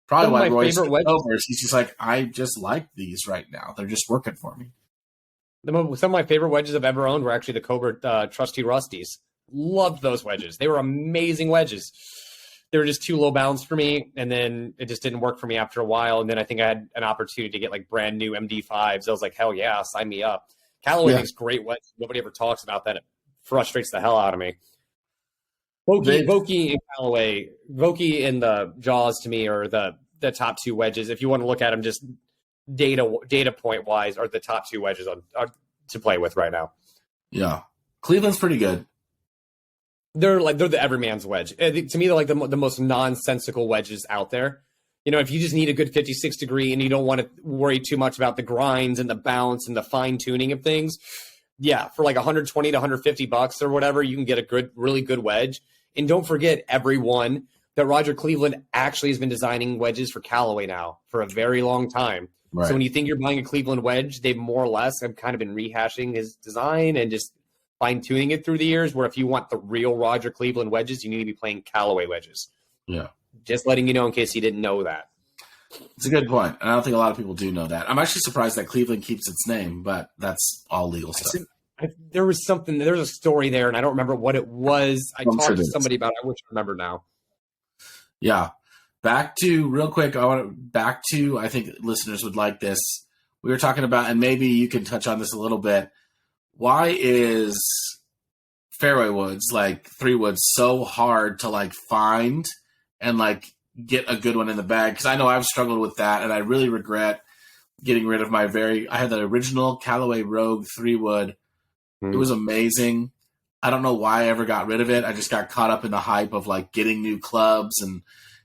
probably why Roy's over. He's just like, I just like these right now. They're just working for me. Some of my favorite wedges I've ever owned were actually the Cobra Trusty Rusties. Loved those wedges. They were amazing wedges. they were just too low bounds for me, and then it just didn't work for me after a while. And then I think I had an opportunity to get like brand new MD5s. I was like, hell yeah, sign me up. Callaway makes great wedges. Nobody ever talks about that. It frustrates the hell out of me. Vokey and Callaway, Vokey and the Jaws to me are the top two wedges. If you want to look at them just data point wise, are the top two wedges to play with right now. Yeah. Cleveland's pretty good. They're the everyman's wedge. To me, they're like the most nonsensical wedges out there. You know, if you just need a good 56 degree and you don't want to worry too much about the grinds and the bounce and the fine tuning of things, yeah, for like 120 to 150 bucks or whatever, you can get a really good wedge. And don't forget, everyone, that Roger Cleveland actually has been designing wedges for Callaway now for a very long time. Right. So when you think you're buying a Cleveland wedge, they've more or less have kind of been rehashing his design and just fine-tuning it through the years, where if you want the real Roger Cleveland wedges, you need to be playing Callaway wedges. Yeah. Just letting you know in case you didn't know that. It's a good point. And I don't think a lot of people do know that. I'm actually surprised that Cleveland keeps its name, but that's all legal stuff. There's a story there, and I don't remember what it was. I talked to somebody about it. I wish I remember now. Yeah. Back to, real quick, I think listeners would like this. We were talking about, and maybe you can touch on this a little bit, why is fairway woods, like 3-wood, so hard to like find and like get a good one in the bag? Because I know I've struggled with that, and I really regret getting rid of I had the original Callaway Rogue 3-wood. It was amazing. I don't know why I ever got rid of it. I just got caught up in the hype of like getting new clubs and,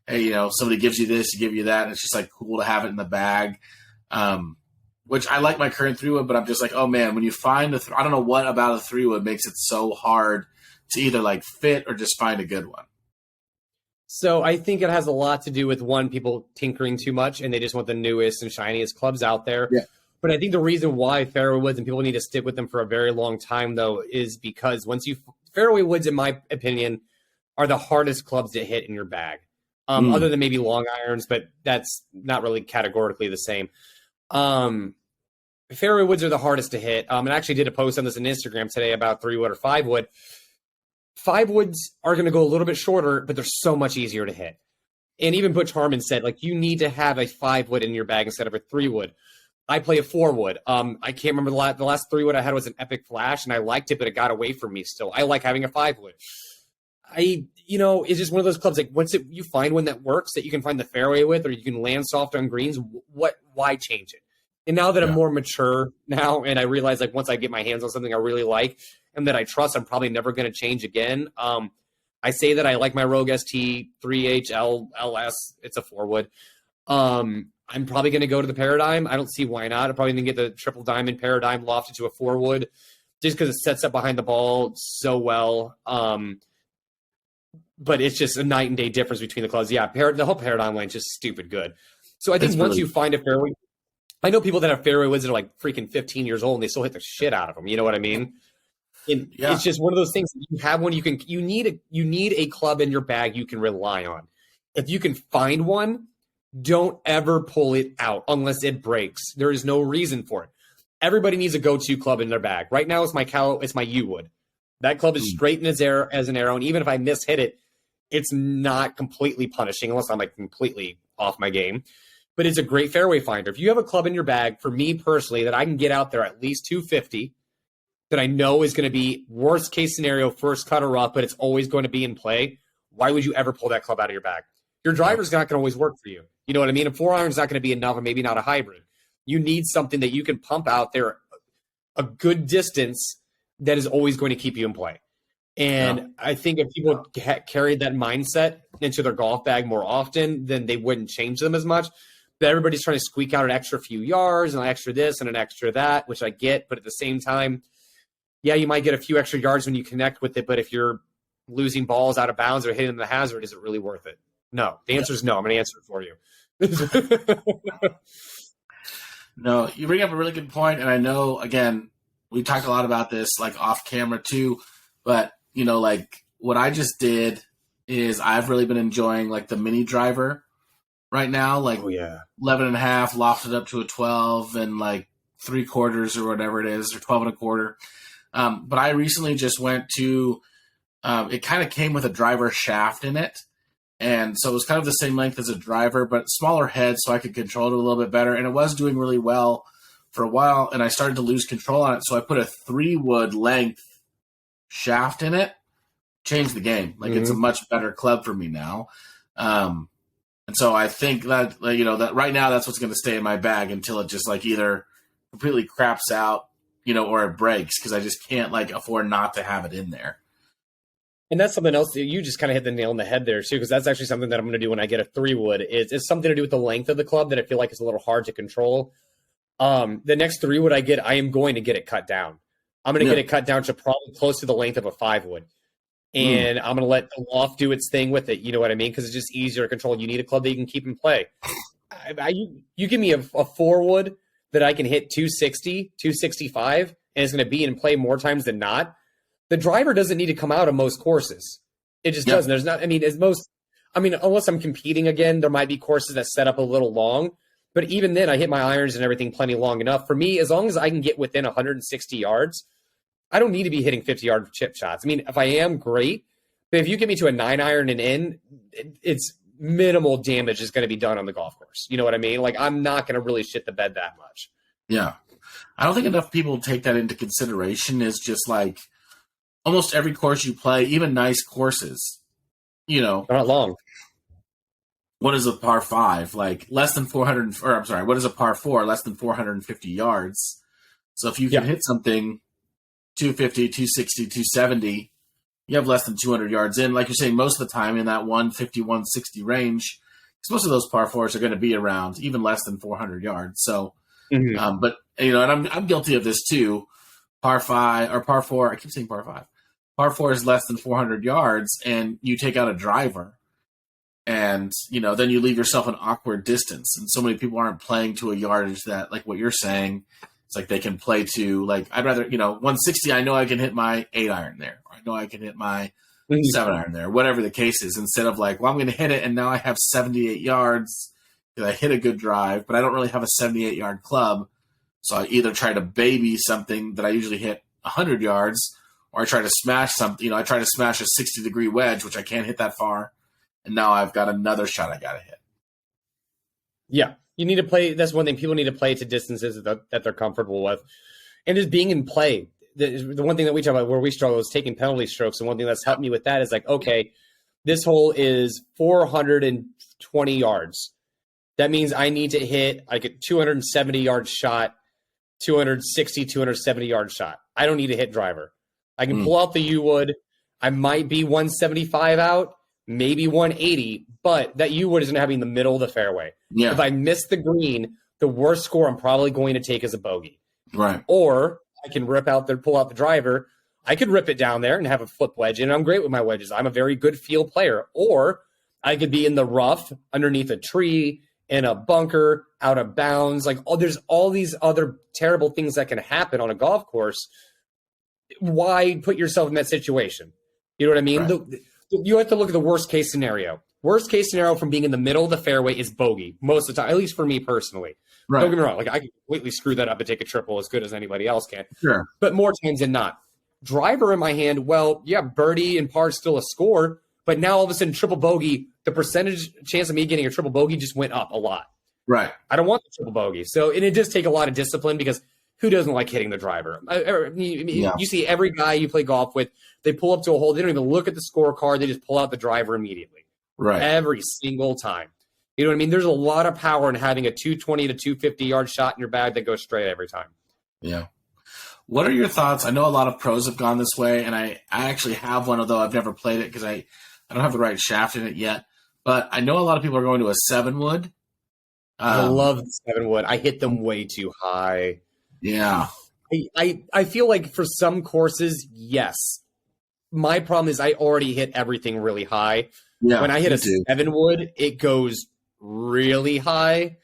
hey, you know, somebody gives you this, give you that. And it's just like cool to have it in the bag. Which I like my current 3-wood, but I'm just like, oh man, when you find I don't know what about a 3-wood makes it so hard to either like fit or just find a good one. So I think it has a lot to do with, one, people tinkering too much and they just want the newest and shiniest clubs out there. Yeah. But I think the reason why fairway woods and people need to stick with them for a very long time, though, is because fairway woods, in my opinion, are the hardest clubs to hit in your bag. Other than maybe long irons, but that's not really categorically the same. Fairway woods are the hardest to hit. And I actually did a post on this on Instagram today about 3-wood or 5-wood. 5-woods are going to go a little bit shorter, but they're so much easier to hit. And even Butch Harmon said, like, you need to have a 5-wood in your bag instead of a 3-wood. I play a 4-wood. I can't remember the last 3-wood I had was an Epic Flash, and I liked it, but it got away from me still. I like having a 5-wood. It's just one of those clubs, like, you find one that works, that you can find the fairway with, or you can land soft on greens, why change it? And now that I'm more mature now, and I realize, like, once I get my hands on something I really like and that I trust, I'm probably never going to change again. I say that I like my Rogue ST 3H LS. It's a 4-wood. I'm probably going to go to the Paradigm. I don't see why not. I'm probably going to get the Triple Diamond Paradigm lofted to a 4-wood just because it sets up behind the ball so well. But it's just a night and day difference between the clubs. Yeah, the whole Paradigm line is just stupid good. So I think once you find a fairway, I know people that have fairway woods that are like freaking 15 years old and they still hit the shit out of them. You know what I mean? And it's just one of those things. You have one, you need a club in your bag you can rely on. If you can find one, don't ever pull it out unless it breaks. There is no reason for it. Everybody needs a go-to club in their bag. Right now, it's my U-wood. That club is straight as an arrow, and even if I mishit it, it's not completely punishing unless I'm like completely off my game. But it's a great fairway finder. If you have a club in your bag, for me personally, that I can get out there at least 250, that I know is going to be worst case scenario, first cut or rough, but it's always going to be in play, why would you ever pull that club out of your bag? Your driver's not going to always work for you. You know what I mean? A 4-iron's not going to be enough, or maybe not a hybrid. You need something that you can pump out there a good distance that is always going to keep you in play. And I think if people carried that mindset into their golf bag more often, then they wouldn't change them as much. But everybody's trying to squeak out an extra few yards and an extra this and an extra that, which I get. But at the same time, yeah, you might get a few extra yards when you connect with it. But if you're losing balls out of bounds or hitting the hazard, is it really worth it? No. The answer is no. I'm going to answer it for you. No, you bring up a really good point, and I know, again, we talked a lot about this, like, off camera, too, but, you know, like, what I just did is I've really been enjoying, like, the mini driver right now, like, 11 and a half, lofted up to a 12, and, like, 3/4 or whatever it is, or 12 and a quarter. But I recently just went to, it kind of came with a driver shaft in it, And so it was kind of the same length as a driver, but smaller head, so I could control it a little bit better. And it was doing really well for a while, and I started to lose control on it. So I put a 3-wood length shaft in it, changed the game. Like it's a much better club for me now. And so I think that, that right now that's what's going to stay in my bag until it just like either completely craps out, or it breaks, because I just can't like afford not to have it in there. And that's something else that you just kind of hit the nail on the head there too, because that's actually something that I'm going to do when I get a 3-wood. It's something to do with the length of the club that I feel like is a little hard to control. The next 3-wood I get, I am going to get it cut down. I'm going to get it cut down to probably close to the length of a 5-wood. And I'm going to let the loft do its thing with it. You know what I mean? Because it's just easier to control. You need a club that you can keep in play. You give me a 4-wood that I can hit 260, 265, and it's going to be in play more times than not. The driver doesn't need to come out of most courses. It just doesn't. There's not, unless I'm competing again, there might be courses that set up a little long. But even then, I hit my irons and everything plenty long enough. For me, as long as I can get within 160 yards, I don't need to be hitting 50-yard chip shots. I mean, if I am, great. But if you get me to a 9-iron and in, it's minimal damage is going to be done on the golf course. You know what I mean? Like, I'm not going to really shit the bed that much. Yeah. I don't think enough people take that into consideration. Is just like almost every course you play, even nice courses, They're not long. What is a par 5? Like less than 400, or I'm sorry, what is a par 4? Less than 450 yards. So if you can hit something 250, 260, 270, you have less than 200 yards in. Like you're saying, most of the time in that 150, 160 range, because most of those par 4s are going to be around even less than 400 yards. So, but and I'm guilty of this too. Par 5 or par 4, I keep saying par 5. Par 4 is less than 400 yards, and you take out a driver. And, then you leave yourself an awkward distance. And so many people aren't playing to a yardage that, like what you're saying, it's like they can play to, like, I'd rather, 160, I know I can hit my 8-iron there. Or I know I can hit my 7-iron there, whatever the case is, instead of like, well, I'm going to hit it, and now I have 78 yards because I hit a good drive, but I don't really have a 78-yard club. So I either try to baby something that I usually hit 100 yards, or I try to smash something, I try to smash a 60-degree wedge, which I can't hit that far. And now I've got another shot I got to hit. Yeah, you need to play. That's one thing. People need to play to distances that they're comfortable with. And just being in play. The one thing that we talk about where we struggle is taking penalty strokes. And one thing that's helped me with that is like, okay, this hole is 420 yards. That means I need to hit like a 270-yard shot, 260, 270-yard shot. I don't need to hit driver. I can pull out the U-wood. I might be 175 out. Maybe 180, but that U-wood isn't having the middle of the fairway. Yeah. If I miss the green, the worst score I'm probably going to take is a bogey. Right. Or I can pull out the driver. I could rip it down there and have a flip wedge, and I'm great with my wedges. I'm a very good field player. Or I could be in the rough underneath a tree, in a bunker, out of bounds. Like, there's all these other terrible things that can happen on a golf course. Why put yourself in that situation? You know what I mean? Right. You have to look at the worst case scenario. Worst case scenario from being in the middle of the fairway is bogey most of the time, at least for me personally. Right. Don't get me wrong. Like, I can completely screw that up and take a triple as good as anybody else can. Sure. But more times than not. Driver in my hand, well, yeah, birdie and par is still a score, but now all of a sudden triple bogey, the percentage chance of me getting a triple bogey just went up a lot. Right. I don't want the triple bogey. So, and it does take a lot of discipline because who doesn't like hitting the driver? You see every guy you play golf with, they pull up to a hole. They don't even look at the scorecard. They just pull out the driver immediately. Right. Every single time. You know what I mean? There's a lot of power in having a 220 to 250-yard shot in your bag that goes straight every time. Yeah. What are your thoughts? I know a lot of pros have gone this way, and I actually have one, although I've never played it because I don't have the right shaft in it yet. But I know a lot of people are going to a 7-wood. I love the 7-wood. I hit them way too high. Yeah. I feel like for some courses, yes. My problem is I already hit everything really high. Yeah, when I hit a 7-wood, it goes really high.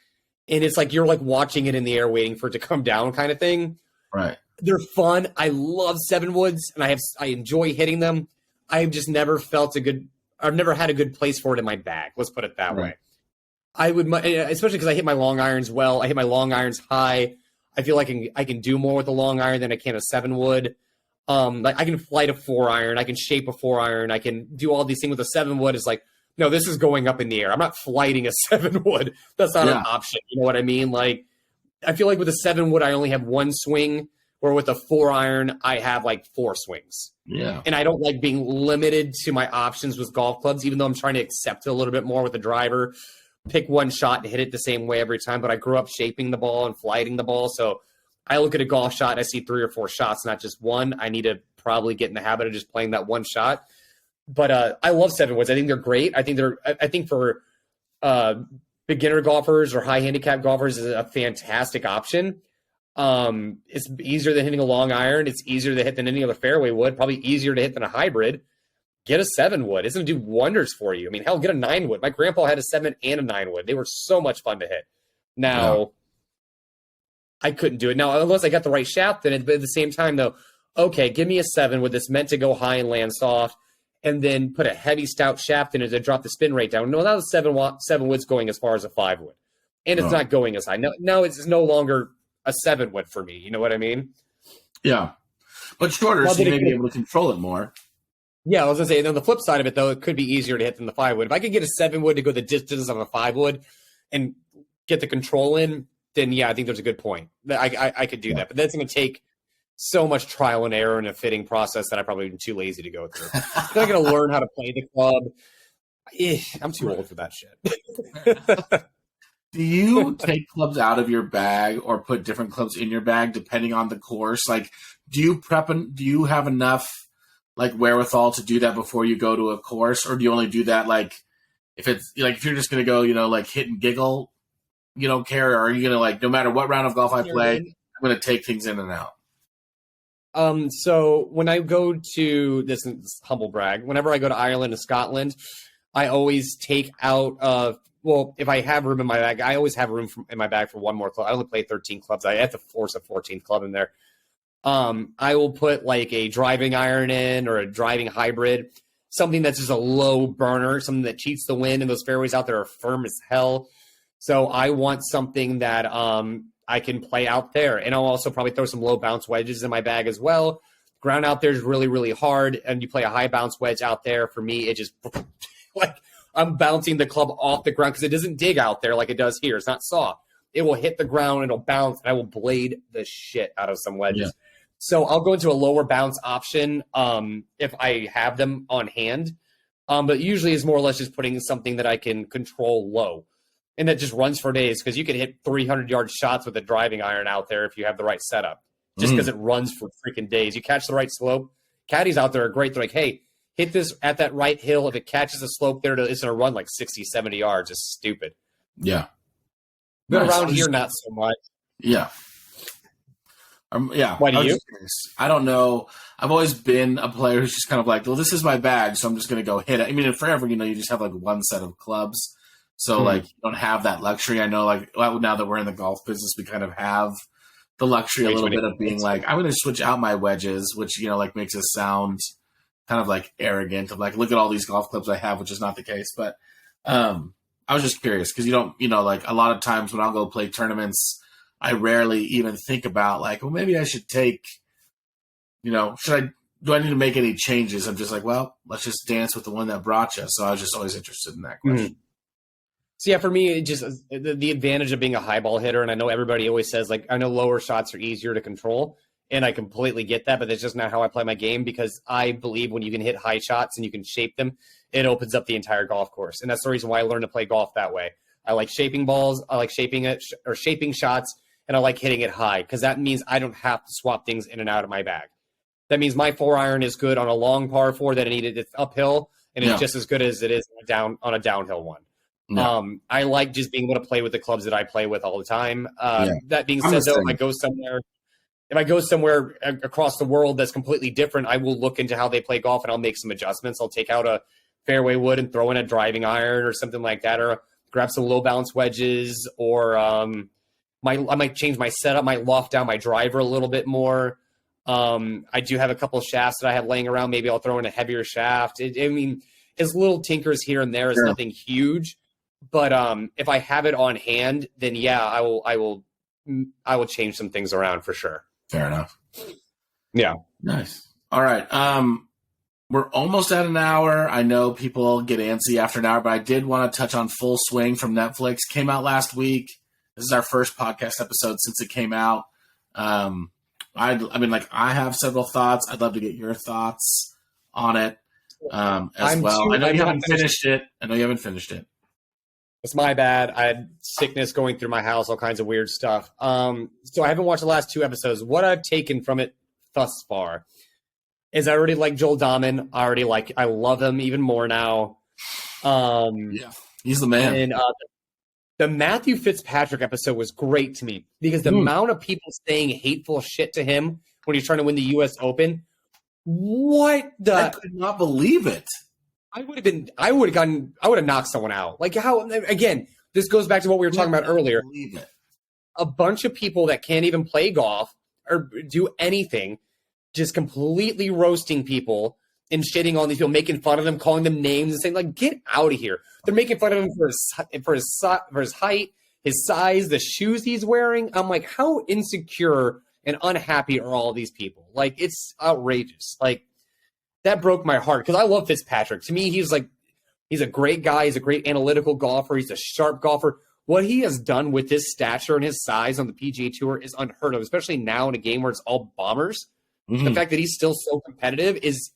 And it's like you're like watching it in the air waiting for it to come down kind of thing. Right. They're fun. I love 7-woods, and I enjoy hitting them. I've just never I've never had a good place for it in my bag. Let's put it that way. I would, especially because I hit my long irons well. I hit my long irons high. I feel like I can do more with a long iron than I can a 7-wood. Like I can flight a 4-iron. I can shape a 4-iron. I can do all these things with a 7-wood. It's like no, this is going up in the air. I'm not flighting a 7-wood. That's not an option. You know what I mean? Like, I feel like with a 7-wood, I only have one swing, or with a 4-iron, I have like 4 swings. Yeah. And I don't like being limited to my options with golf clubs, even though I'm trying to accept it a little bit more with the driver. Pick one shot and hit it the same way every time. But I grew up shaping the ball and flighting the ball. So I look at a golf shot and I see 3 or 4 shots, not just one. I need to probably get in the habit of just playing that one shot. But I love 7-woods. I think they're great. I think for beginner golfers or high handicap golfers is a fantastic option. It's easier than hitting a long iron. It's easier to hit than any other fairway wood. Probably easier to hit than a hybrid. Get a 7-wood. It's going to do wonders for you. I mean, hell, get a 9-wood. My grandpa had a 7 and a 9-wood. They were so much fun to hit. Now, I couldn't do it. Now, unless I got the right shaft in it, but at the same time, though, okay, give me a 7-wood that's meant to go high and land soft, and then put a heavy, stout shaft in it to drop the spin rate down. No, that was 7-wood's going as far as a 5-wood. And it's not going as high. No, it's no longer a 7-wood for me. You know what I mean? Yeah. But shorter, so you may be able to control it more. Yeah, I was going to say, on the flip side of it, though, it could be easier to hit than the 5-wood. If I could get a 7-wood to go the distance of a 5-wood and get the control in, then, yeah, I think there's a good point. I could do that. But that's going to take so much trial and error in a fitting process that I'm probably too lazy to go through. I'm not going to learn how to play the club. I'm too old for that shit. Do you take clubs out of your bag or put different clubs in your bag depending on the course? Like, do you have enough like wherewithal to do that before you go to a course, or do you only do that like if it's like if you're just gonna go, like hit and giggle, you don't care, or are you gonna like no matter what round of golf I play, I'm gonna take things in and out? So when I go to this is humble brag, whenever I go to Ireland and Scotland, I always take out well, if I have room in my bag, I always have room in my bag for one more club. I only play 13 clubs. I have to force a 14th club in there. I will put like a driving iron in or a driving hybrid, something that's just a low burner, something that cheats the wind, and those fairways out there are firm as hell. So I want something that I can play out there. And I'll also probably throw some low bounce wedges in my bag as well. Ground out there is really, really hard, and you play a high bounce wedge out there. For me, it just like I'm bouncing the club off the ground because it doesn't dig out there like it does here. It's not soft. It will hit the ground, it'll bounce, and I will blade the shit out of some wedges. Yeah. So I'll go into a lower bounce option if I have them on hand. But usually it's more or less just putting something that I can control low. And that just runs for days because you can hit 300-yard shots with a driving iron out there if you have the right setup. Just because it runs for freaking days. You catch the right slope. Caddies out there are great. They're like, hey, hit this at that right hill. If it catches a slope there, it's going to run like 60, 70 yards. It's stupid. Yeah. But around here, not so much. Yeah. Yeah. Why do you? I don't know. I've always been a player who's just kind of like, well, this is my bag, so I'm just going to go hit it. I mean, forever, you just have like one set of clubs. So, like, you don't have that luxury. I know, like, now that we're in the golf business, we kind of have the luxury a little bit of being like, I'm going to switch out my wedges, which, like, makes us sound kind of, like, arrogant of, like, look at all these golf clubs I have, which is not the case. But I was just curious because you don't, like, a lot of times when I'll go play tournaments, I rarely even think about, like, well, maybe I should take, do I need to make any changes? I'm just like, well, let's just dance with the one that brought you. So I was just always interested in that question. So, yeah, for me, it just the advantage of being a high ball hitter, and I know everybody always says, like, I know lower shots are easier to control, and I completely get that, but that's just not how I play my game because I believe when you can hit high shots and you can shape them, it opens up the entire golf course. And that's the reason why I learned to play golf that way. I like shaping balls, I like shaping it or shaping shots, and I like hitting it high because that means I don't have to swap things in and out of my bag. That means my 4-iron is good on a long par 4 that I needed it uphill, and it's just as good as it is on a downhill one. No. I like just being able to play with the clubs that I play with all the time. That being said, though, if I go somewhere across the world that's completely different, I will look into how they play golf and I'll make some adjustments. I'll take out a fairway wood and throw in a driving iron or something like that, or grab some low bounce wedges, or I might change my setup, might loft down my driver a little bit more. I do have a couple of shafts that I have laying around. Maybe I'll throw in a heavier shaft. It's little tinkers here and there. It's nothing huge. But if I have it on hand, then yeah, I will change some things around for sure. Fair enough. Yeah. Nice. All right. We're almost at an hour. I know people get antsy after an hour, but I did want to touch on Full Swing from Netflix. Came out last week. This is our first podcast episode since it came out. I mean, like, I have several thoughts. I'd love to get your thoughts on it well. I know you haven't finished it. It's my bad. I had sickness going through my house, all kinds of weird stuff. So I haven't watched the last 2 episodes. What I've taken from it thus far is I already like Joel Dahmen. I love him even more now. Yeah, he's the man. And the Matthew Fitzpatrick episode was great to me because the amount of people saying hateful shit to him when he's trying to win the U.S. Open. What the? I could not believe it. I would have knocked someone out. Like, how, again, this goes back to what we were talking about earlier. A bunch of people that can't even play golf or do anything, just completely roasting people and shitting on these people, making fun of them, calling them names and saying, like, get out of here. They're making fun of him for his height, his size, the shoes he's wearing. I'm like, how insecure and unhappy are all these people? Like, it's outrageous. Like, that broke my heart because I love Fitzpatrick. To me, he's a great guy. He's a great analytical golfer. He's a sharp golfer. What he has done with his stature and his size on the PGA Tour is unheard of, especially now in a game where it's all bombers. Mm-hmm. The fact that he's still so competitive is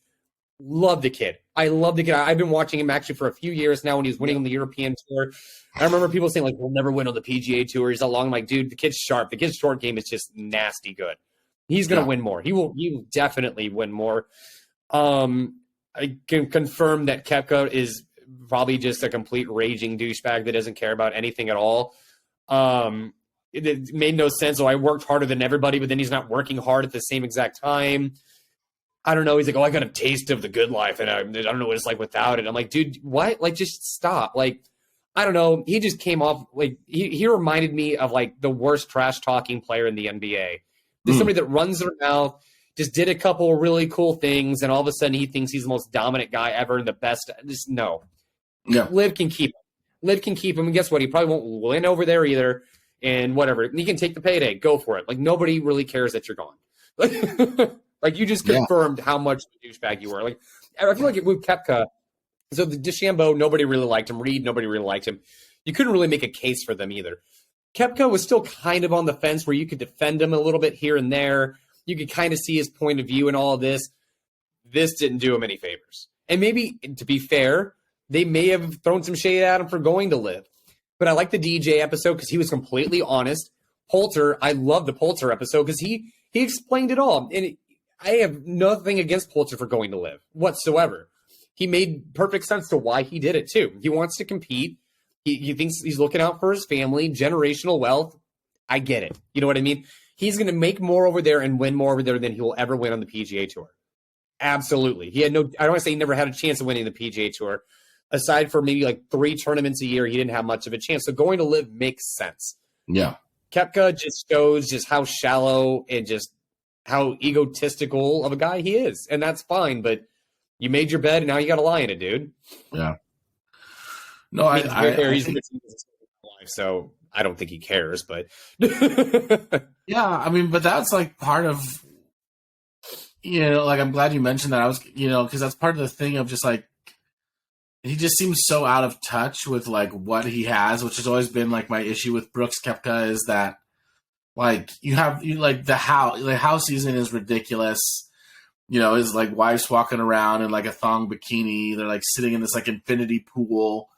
love the kid. I love the kid. I've been watching him actually for a few years now when he was winning on the European Tour. I remember people saying, like, we'll never win on the PGA Tour. He's that long. I'm like, dude, the kid's sharp. The kid's short game is just nasty good. He's going to win more. He will definitely win more. I can confirm that Koepka is probably just a complete raging douchebag that doesn't care about anything at all. It made no sense. So I worked harder than everybody, but then he's not working hard at the same exact time. I don't know. He's like, I got a taste of the good life, and I don't know what it's like without it. I'm like, dude, what? Like, just stop. Like, I don't know. He just came off like he reminded me of like the worst trash talking player in the NBA. There's somebody that runs their mouth, just did a couple really cool things, and all of a sudden he thinks he's the most dominant guy ever and the best. Just no. Yeah. Liv can keep him. And guess what? He probably won't win over there either. And whatever. He can take the payday. Go for it. Like, nobody really cares that you're gone. Like, you just confirmed how much of a douchebag you were. Like, I feel like it with Koepka. So the DeChambeau, nobody really liked him. Reed, nobody really liked him. You couldn't really make a case for them either. Koepka was still kind of on the fence where you could defend him a little bit here and there. You could kind of see his point of view and all of this. This didn't do him any favors. And maybe, to be fair, they may have thrown some shade at him for going to Live. But I like the DJ episode because he was completely honest. Poulter, I love the Poulter episode because he explained it all. And I have nothing against Poulter for going to Live whatsoever. He made perfect sense to why he did it too. He wants to compete. He thinks he's looking out for his family, generational wealth. I get it. You know what I mean? He's going to make more over there and win more over there than he will ever win on the PGA Tour. Absolutely. He had I don't want to say he never had a chance of winning the PGA Tour. Aside for maybe like 3 tournaments a year, he didn't have much of a chance. So going to Live makes sense. Yeah. Koepka just shows just how shallow and just how egotistical of a guy he is. And that's fine, but you made your bed and now you got to lie in it, dude. Yeah. No, I so I don't think he cares, but yeah, I mean, but that's like part of, like, I'm glad you mentioned that. I was, because that's part of the thing of just like, he just seems so out of touch with like what he has, which has always been like my issue with Brooks Koepka is that like the house season is ridiculous. His like wife's walking around in like a thong bikini. They're like sitting in this like infinity pool.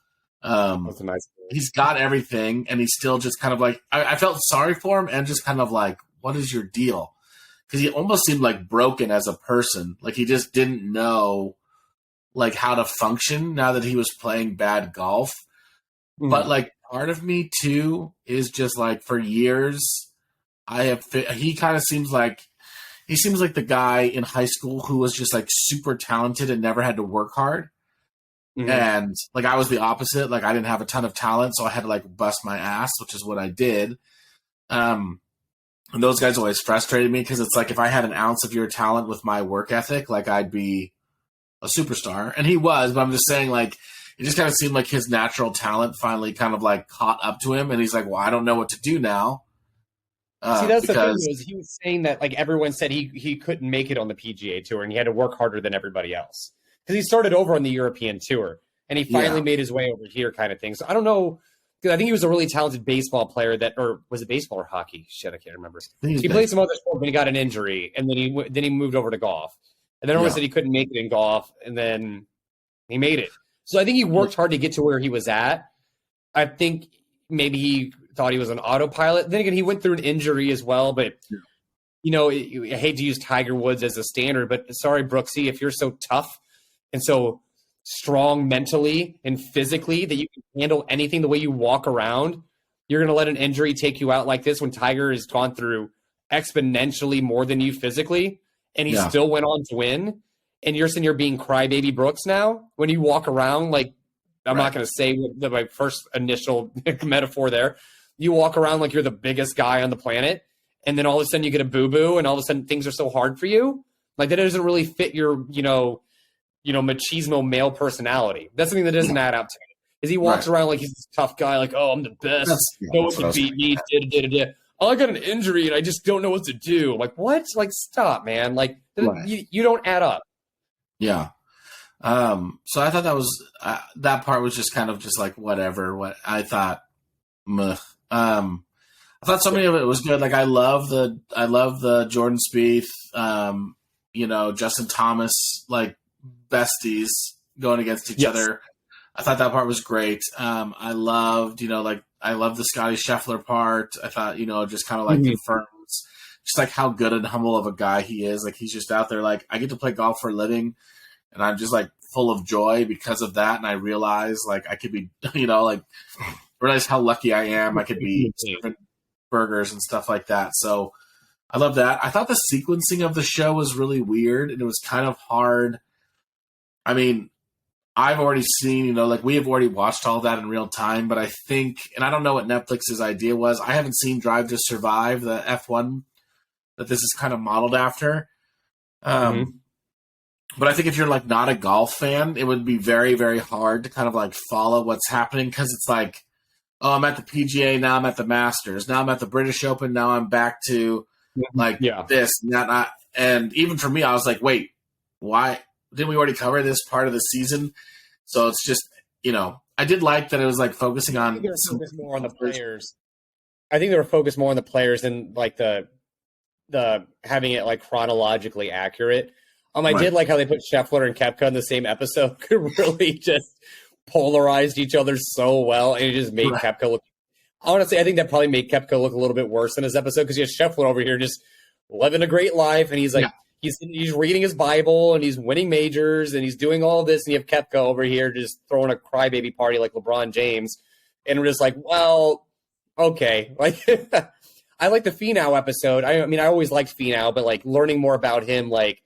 That's a nice thing. He's got everything, and he's still just kind of like I felt sorry for him, and just kind of like, what is your deal? Because he almost seemed like broken as a person, like he just didn't know like how to function now that he was playing bad golf. Mm. But like part of me too is just like for years he kind of seems like the guy in high school who was just like super talented and never had to work hard. Mm-hmm. And like I was the opposite. Like I didn't have a ton of talent, so I had to like bust my ass, which is what I did. And those guys always frustrated me because it's like if I had an ounce of your talent with my work ethic, like I'd be a superstar. And he was, but I'm just saying like it just kind of seemed like his natural talent finally kind of like caught up to him, and he's like, well, I don't know what to do now. See, that's the thing is he was saying that like everyone said he couldn't make it on the PGA Tour and he had to work harder than everybody else. because he started over on the European tour and he finally made his way over here, kind of thing. So I don't know, because I think he was a really talented baseball player or was it baseball or hockey? Shit, I can't remember. He played some other sport, but he got an injury, and then he moved over to golf, and then everyone said he couldn't make it in golf, and then he made it. So I think he worked hard to get to where he was at. I think maybe he thought he was an autopilot. Then again, he went through an injury as well, but. I hate to use Tiger Woods as a standard, but sorry, Brooksy, if you're so tough and so strong mentally and physically that you can handle anything the way you walk around, you're going to let an injury take you out like this when Tiger has gone through exponentially more than you physically, and he still went on to win. And you're saying you're being crybaby Brooks now when you walk around like, I'm not going to say my first initial metaphor there. You walk around like you're the biggest guy on the planet. And then all of a sudden you get a boo-boo and all of a sudden things are so hard for you. Like that doesn't really fit your, machismo male personality. That's something that doesn't add up to me. Is he walks around like he's this tough guy, like, oh, I'm the best. No one can beat me. Oh, I got an injury and I just don't know what to do. I'm like, what? Like, stop, man. Like, you don't add up. Yeah. So I thought that was, that part was just kind of just like, whatever. What I thought, meh. I thought so many of it was good. Like I love the Jordan Spieth, Justin Thomas, like besties going against each other. I thought that part was great. I loved, I love the Scotty Scheffler part. I thought, just kind of like confirms just like how good and humble of a guy he is. Like he's just out there. Like I get to play golf for a living, and I'm just like full of joy because of that. And I realize like I could be, realize how lucky I am. I could be serving burgers and stuff like that. So I love that. I thought the sequencing of the show was really weird, and it was kind of hard. I mean, I've already seen, we have already watched all that in real time, but I think, and I don't know what Netflix's idea was. I haven't seen Drive to Survive, the F1 that this is kind of modeled after. But I think if you're like not a golf fan, it would be very, very hard to kind of like follow what's happening, because it's like, oh, I'm at the PGA, now I'm at the Masters, now I'm at the British Open, now I'm back to this and that. And even for me, I was like, wait, why didn't we already cover this part of the season? So it's just, I did like that it was like focusing on more on the players. I think they were focused more on the players than like the having it like chronologically accurate. I did like how they put Scheffler and Koepka in the same episode. Could really just polarized each other so well, and it just made Koepka look. Honestly, I think that probably made Koepka look a little bit worse in this episode, because you have Scheffler over here just living a great life, and he's like he's reading his Bible and he's winning majors and he's doing all this, and you have Koepka over here just throwing a crybaby party like LeBron James, and we're just like, well, okay, like. I like the Finau episode. I mean, I always liked Finau, but like learning more about him, like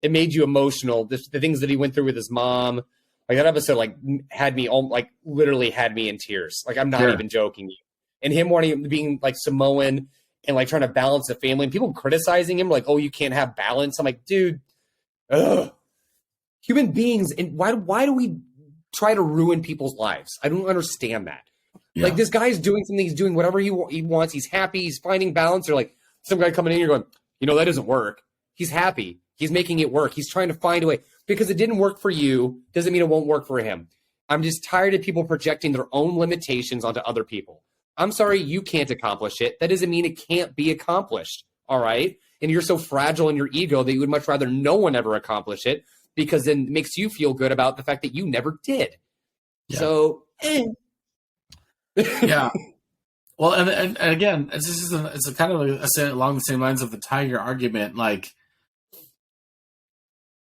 it made you emotional. The things that he went through with his mom. Like that episode, like had me, like literally had me in tears. Like I'm not even joking. And him being like Samoan and like trying to balance the family, and people criticizing him, like, "Oh, you can't have balance." I'm like, dude, human beings, and why do we try to ruin people's lives? I don't understand that. Yeah. Like this guy's doing something, he's doing whatever he wants. He's happy. He's finding balance. Or like some guy coming in, you're going, that doesn't work. He's happy. He's making it work. He's trying to find a way. Because it didn't work for you doesn't mean it won't work for him. I'm just tired of people projecting their own limitations onto other people. I'm sorry you can't accomplish it. That doesn't mean it can't be accomplished, all right? And you're so fragile in your ego that you would much rather no one ever accomplish it, because then it makes you feel good about the fact that you never did. Yeah. So, yeah. Well, and again, it's a kind of along the same lines of the Tiger argument, like,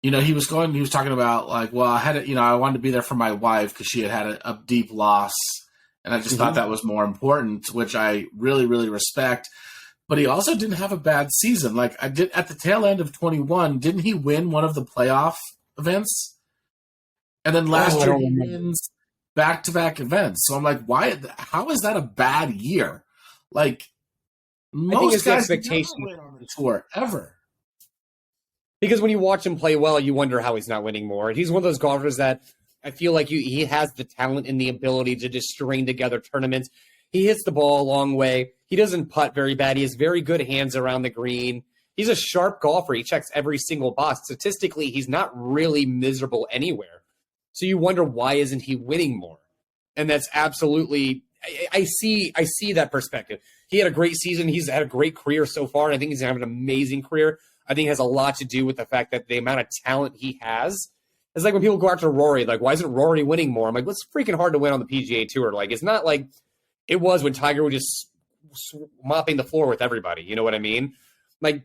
he was talking about like, well, I wanted to be there for my wife because she had a deep loss, and I just thought that was more important, which I really, really respect. But he also didn't have a bad season. Like I did at the tail end of 21, didn't he win one of the playoff events? And then last year he wins back-to-back events. So I'm like, why? How is that a bad year? Like most guys never win on the tour ever. Because when you watch him play well, you wonder how he's not winning more. And he's one of those golfers that I feel like he has the talent and the ability to just string together tournaments. He hits the ball a long way. He doesn't putt very bad. He has very good hands around the green. He's a sharp golfer. He checks every single box. Statistically, he's not really miserable anywhere. So you wonder, why isn't he winning more? And that's absolutely, I see that perspective. He had a great season. He's had a great career so far, and I think he's going to have an amazing career. I think it has a lot to do with the fact that the amount of talent he has. It's like when people go after Rory, like, why isn't Rory winning more? I'm like, well, it's freaking hard to win on the PGA Tour. Like, it's not like it was when Tiger was just mopping the floor with everybody. You know what I mean? Like,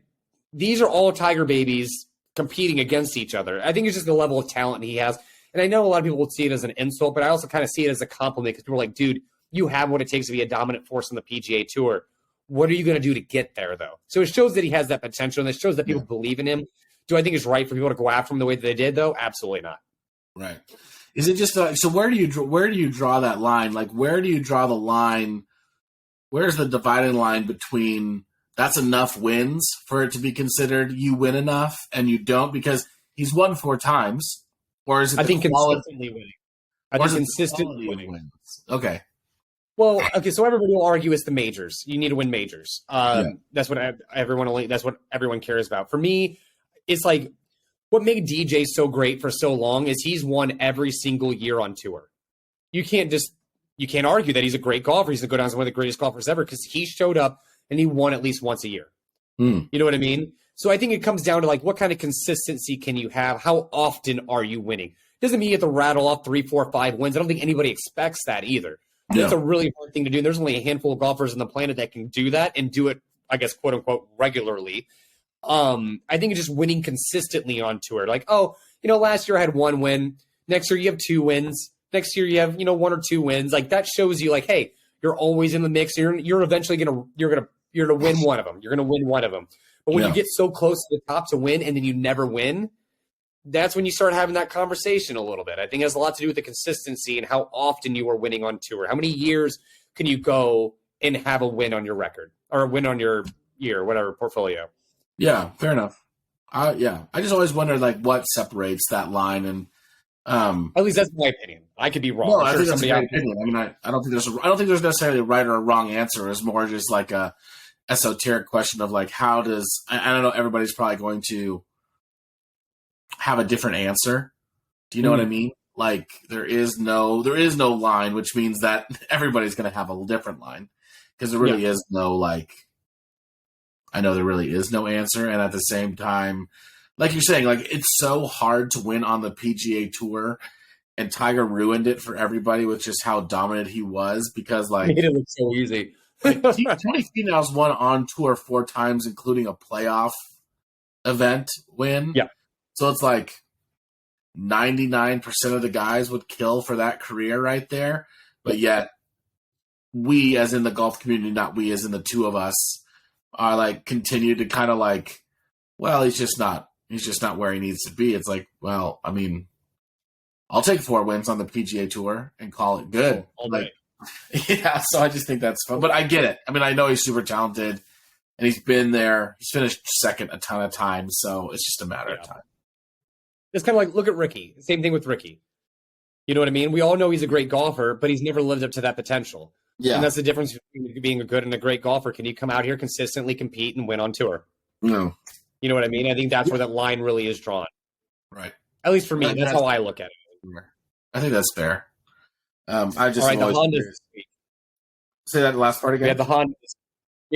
these are all Tiger babies competing against each other. I think it's just the level of talent he has. And I know a lot of people will see it as an insult, but I also kind of see it as a compliment because people are like, dude, you have what it takes to be a dominant force on the PGA Tour. What are you going to do to get there, though? So it shows that he has that potential, and it shows that people believe in him. Do I think it's right for people to go after him the way that they did, though? Absolutely not. Right. Is it just so? Where do you draw that line? Like, where do you draw the line? Where's the dividing line between that's enough wins for it to be considered you win enough and you don't because he's won 4 times, or is it? I think consistently winning. I think consistently winning. Okay. Well, okay, so everybody will argue it's the majors. You need to win majors. That's what everyone cares about. For me, it's like what made DJ so great for so long is he's won every single year on tour. You can't argue that he's a great golfer. He's going to go down as one of the greatest golfers ever because he showed up and he won at least once a year. You know what I mean? So I think it comes down to like what kind of consistency can you have? How often are you winning? Doesn't mean you have to rattle off 3, 4, 5 wins. I don't think anybody expects that either. It's a really hard thing to do. There's only a handful of golfers on the planet that can do that and do it, I guess, quote unquote, regularly. I think it's just winning consistently on tour. Like, last year I had 1 win. Next year you have 2 wins. Next year you have, 1 or 2 wins. Like that shows you like, hey, you're always in the mix. You're eventually you're gonna win one of them. You're gonna win one of them. But when you get so close to the top to win and then you never win, that's when you start having that conversation a little bit. I think it has a lot to do with the consistency and how often you are winning on tour. How many years can you go and have a win on your record or a win on your year, whatever, portfolio? Yeah, fair enough. I just always wondered like what separates that line, and at least that's my opinion. I could be wrong. No, I think that's a great opinion. I mean, I don't think there's necessarily a right or a wrong answer. It's more just like a esoteric question of like how does I don't know. Everybody's probably going to have a different answer. Do you know what I mean? Like there is no line, which means that everybody's going to have a different line because there really is no like. I know there really is no answer, and at the same time, like you're saying, like it's so hard to win on the PGA Tour, and Tiger ruined it for everybody with just how dominant he was because like made it look so easy. Like, Tony Finau's won on tour 4 times, including a playoff event win. Yeah. So it's like 99% of the guys would kill for that career right there. But yet we, as in the golf community, not we, as in the two of us, are like continue to kind of like, well, he's just not where he needs to be. It's like, well, I mean, I'll take 4 wins on the PGA Tour and call it good. Like, yeah, so I just think that's fun. But I get it. I mean, I know he's super talented, and he's been there. He's finished second a ton of times, so it's just a matter of time. It's kind of like, look at Ricky. Same thing with Ricky. You know what I mean? We all know he's a great golfer, but he's never lived up to that potential. Yeah. And that's the difference between being a good and a great golfer. Can you come out here consistently, compete, and win on tour? No. You know what I mean? I think that's where that line really is drawn. Right. At least for me, that's how I look at it. I think that's fair. I just all right, the Honda this week. Say that last part again. We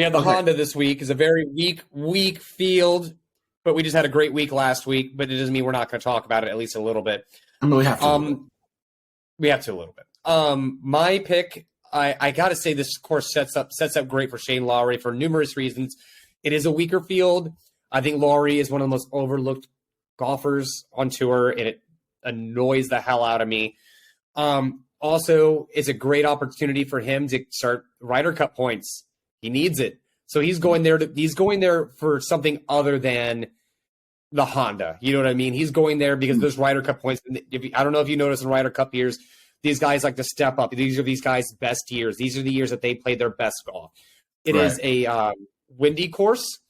had the Honda this week. It's a very weak field, but we just had a great week last week. But it doesn't mean we're not going to talk about it at least a little bit. I mean, we have to. We have to a little bit. My pick, I got to say, this course sets up great for Shane Lowry for numerous reasons. It is a weaker field. I think Lowry is one of the most overlooked golfers on tour, and it annoys the hell out of me. Also, it's a great opportunity for him to start Ryder Cup points. He needs it. So he's going there for something other than the Honda. You know what I mean? He's going there because there's Ryder Cup points. I don't know if you notice in Ryder Cup years, these guys like to step up. These are these guys' best years. These are the years that they played their best golf. It is a windy course.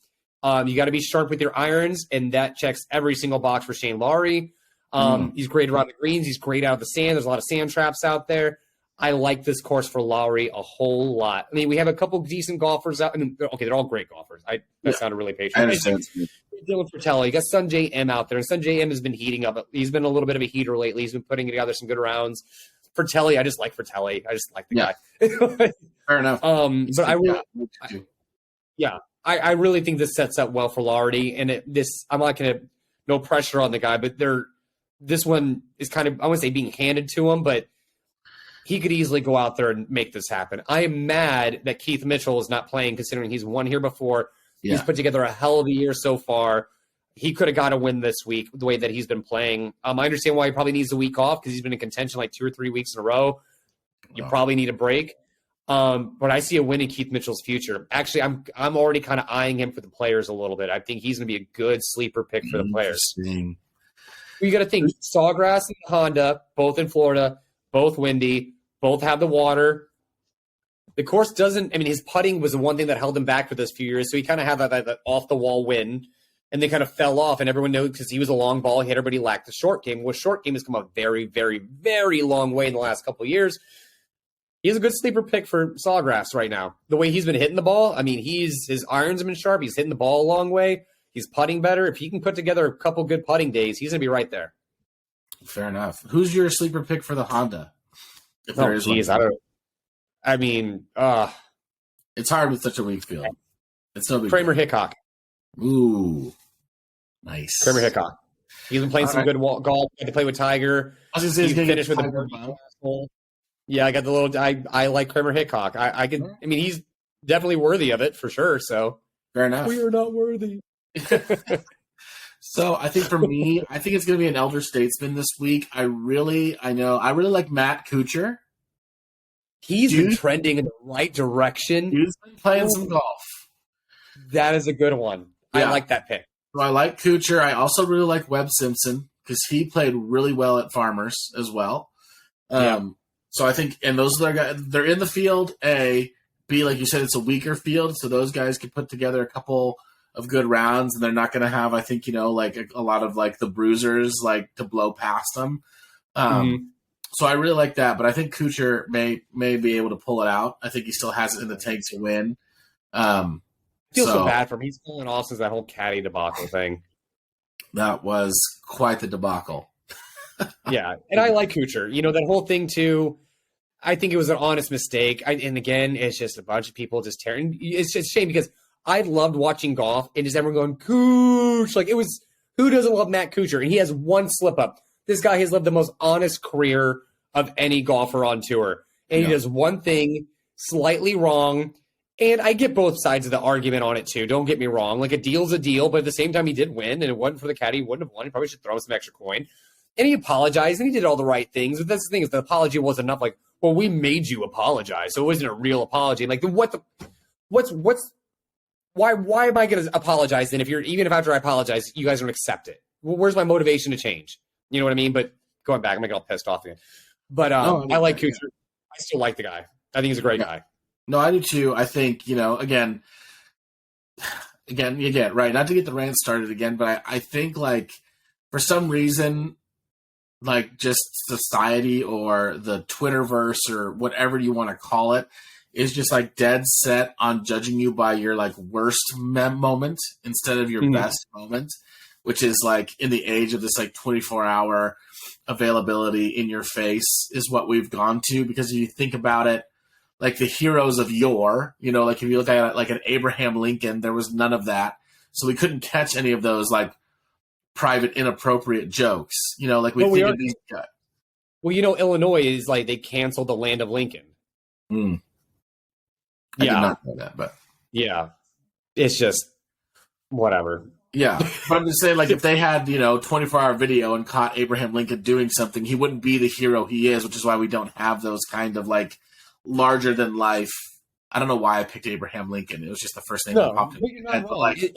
You got to be sharp with your irons, and that checks every single box for Shane Lowry. He's great around the greens. He's great out of the sand. There's a lot of sand traps out there. I like this course for Lowry a whole lot. I mean, we have a couple decent golfers out. I mean, okay, they're all great golfers. That sounded really patient. I understand. Dylan Fratelli, you got Sunjay M out there, and Sunjay M has been heating up. He's been a little bit of a heater lately. He's been putting together some good rounds. Fratelli, I just like Fratelli. I just like the guy. Fair enough. But I really think this sets up well for Lardy. And I'm not going to, no pressure on the guy, but this one is kind of, I wouldn't say being handed to him, but he could easily go out there and make this happen. I am mad that Keith Mitchell is not playing, considering he's won here before. Yeah. He's put together a hell of a year so far. He could have got a win this week the way that he's been playing. I understand why he probably needs a week off because he's been in contention like 2 or 3 weeks in a row. You probably need a break. But I see a win in Keith Mitchell's future. Actually, I'm already kind of eyeing him for the players a little bit. I think he's going to be a good sleeper pick for the players. You got to think Sawgrass and Honda, both in Florida, both windy, both have the water. The course doesn't – I mean, his putting was the one thing that held him back for those few years, so he kind of had that off-the-wall win, and they kind of fell off, and everyone knows because he was a long ball hitter, but he lacked the short game. Well, short game has come a very, very, very long way in the last couple of years. He's a good sleeper pick for Sawgrass right now. The way he's been hitting the ball, I mean, his irons have been sharp. He's hitting the ball a long way. He's putting better. If he can put together a couple good putting days, he's going to be right there. Fair enough. Who's your sleeper pick for the Honda? If there is one. I mean, it's hard with such a weak field. It's no big Kramer Hickok. Ooh, nice. Kramer Hickok. He's been playing some good golf. He had to play with Tiger. I was going to say he finished with a Yeah, I got the little. I like Kramer Hickok. I mean, he's definitely worthy of it for sure. So fair enough. We are not worthy. So I think for me, I think it's going to be an elder statesman this week. I really like Matt Kuchar. He's been trending in the right direction. He's been playing some golf. That is a good one. Yeah. I like that pick. So I like Kuchar. I also really like Webb Simpson because he played really well at Farmers as well. So I think, and those are guys, they're in the field. B, like you said, it's a weaker field, so those guys can put together a couple of good rounds, and they're not going to have, I think, like a lot of like the bruisers like to blow past them. So I really like that, but I think Kuchar may be able to pull it out. I think he still has it in the tank to win. I feel so bad for him. He's falling off since that whole caddy debacle thing. That was quite the debacle. Yeah, and I like Kuchar. That whole thing too. I think it was an honest mistake. And again, it's just a bunch of people just tearing. It's just a shame because I loved watching golf and just everyone going, Kuch. Like, it was, who doesn't love Matt Kuchar? And he has one slip up. This guy has lived the most honest career of any golfer on tour. And he does one thing slightly wrong. And I get both sides of the argument on it too. Don't get me wrong. Like, a deal's a deal, but at the same time, he did win. And it wasn't for the caddy. He wouldn't have won. He probably should throw some extra coin. And he apologized, and he did all the right things. But that's the thing, is the apology wasn't enough. Like, well, we made you apologize, so it wasn't a real apology. Like, why am I going to apologize then even if after I apologize, you guys don't accept it? Well, where's my motivation to change? You know what I mean? But going back, I'm going to get all pissed off again. But I like Kuchar. I still like the guy. I think he's a great guy. No, I do too. I think, again, right, not to get the rant started again, but I think, like, for some reason, like, just society or the Twitterverse or whatever you want to call it is just, like, dead set on judging you by your, like, worst moment instead of your best moment, which is, like, in the age of this, like, 24-hour availability in your face is what we've gone to. Because if you think about it, like, the heroes of yore, like, if you look at it like an Abraham Lincoln, there was none of that. So we couldn't catch any of those, like, private inappropriate jokes, like we think of these guys. Well, Illinois is like they canceled the land of Lincoln. I did not know that, but yeah, it's just whatever. Yeah, but I'm just saying, like, if they had 24-hour video and caught Abraham Lincoln doing something, he wouldn't be the hero he is, which is why we don't have those kind of like larger than life. I don't know why I picked Abraham Lincoln. It was just the first name that popped in my head. But like,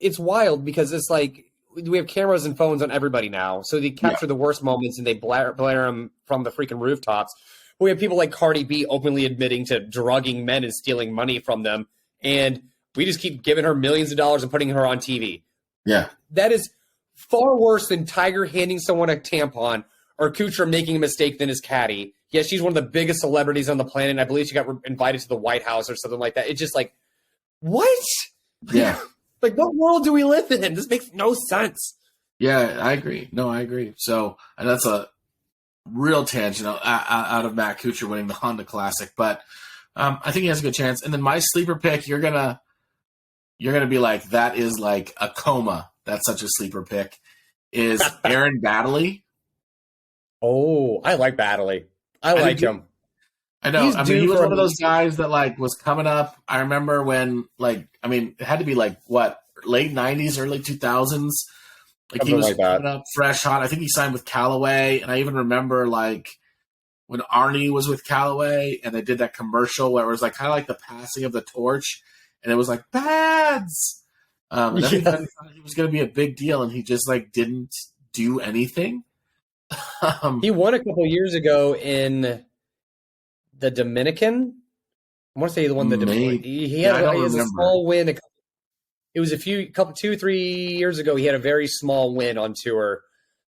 it's wild because it's like, we have cameras and phones on everybody now, so they capture the worst moments and they blare them from the freaking rooftops. We have people like Cardi B openly admitting to drugging men and stealing money from them, and we just keep giving her millions of dollars and putting her on TV. Yeah. That is far worse than Tiger handing someone a tampon or Kuchar making a mistake than his caddy. Yeah, she's one of the biggest celebrities on the planet. I believe she got invited to the White House or something like that. It's just like, what? Yeah. Like, what world do we live in? This makes no sense. Yeah, I agree. No, I agree. So, and that's a real tangent out of Matt Kuchar winning the Honda Classic, but I think he has a good chance. And then my sleeper pick, you're gonna be like, that is like a coma. That's such a sleeper pick. Is Aaron Baddeley? Oh, I like Baddeley. I like him. I know. I mean, he was one of those guys that like was coming up. I remember when it had to be like what, late 90s, early 2000s. Like he was coming up fresh, hot. I think he signed with Callaway, and I even remember like when Arnie was with Callaway, and they did that commercial where it was like kind of like the passing of the torch, and it was like Bads. And then we thought he was going to be a big deal, and he just like didn't do anything. He won a couple years ago in the Dominican. I want to say he won the Dominican. He has a small win. It was 2-3 years ago. He had a very small win on tour.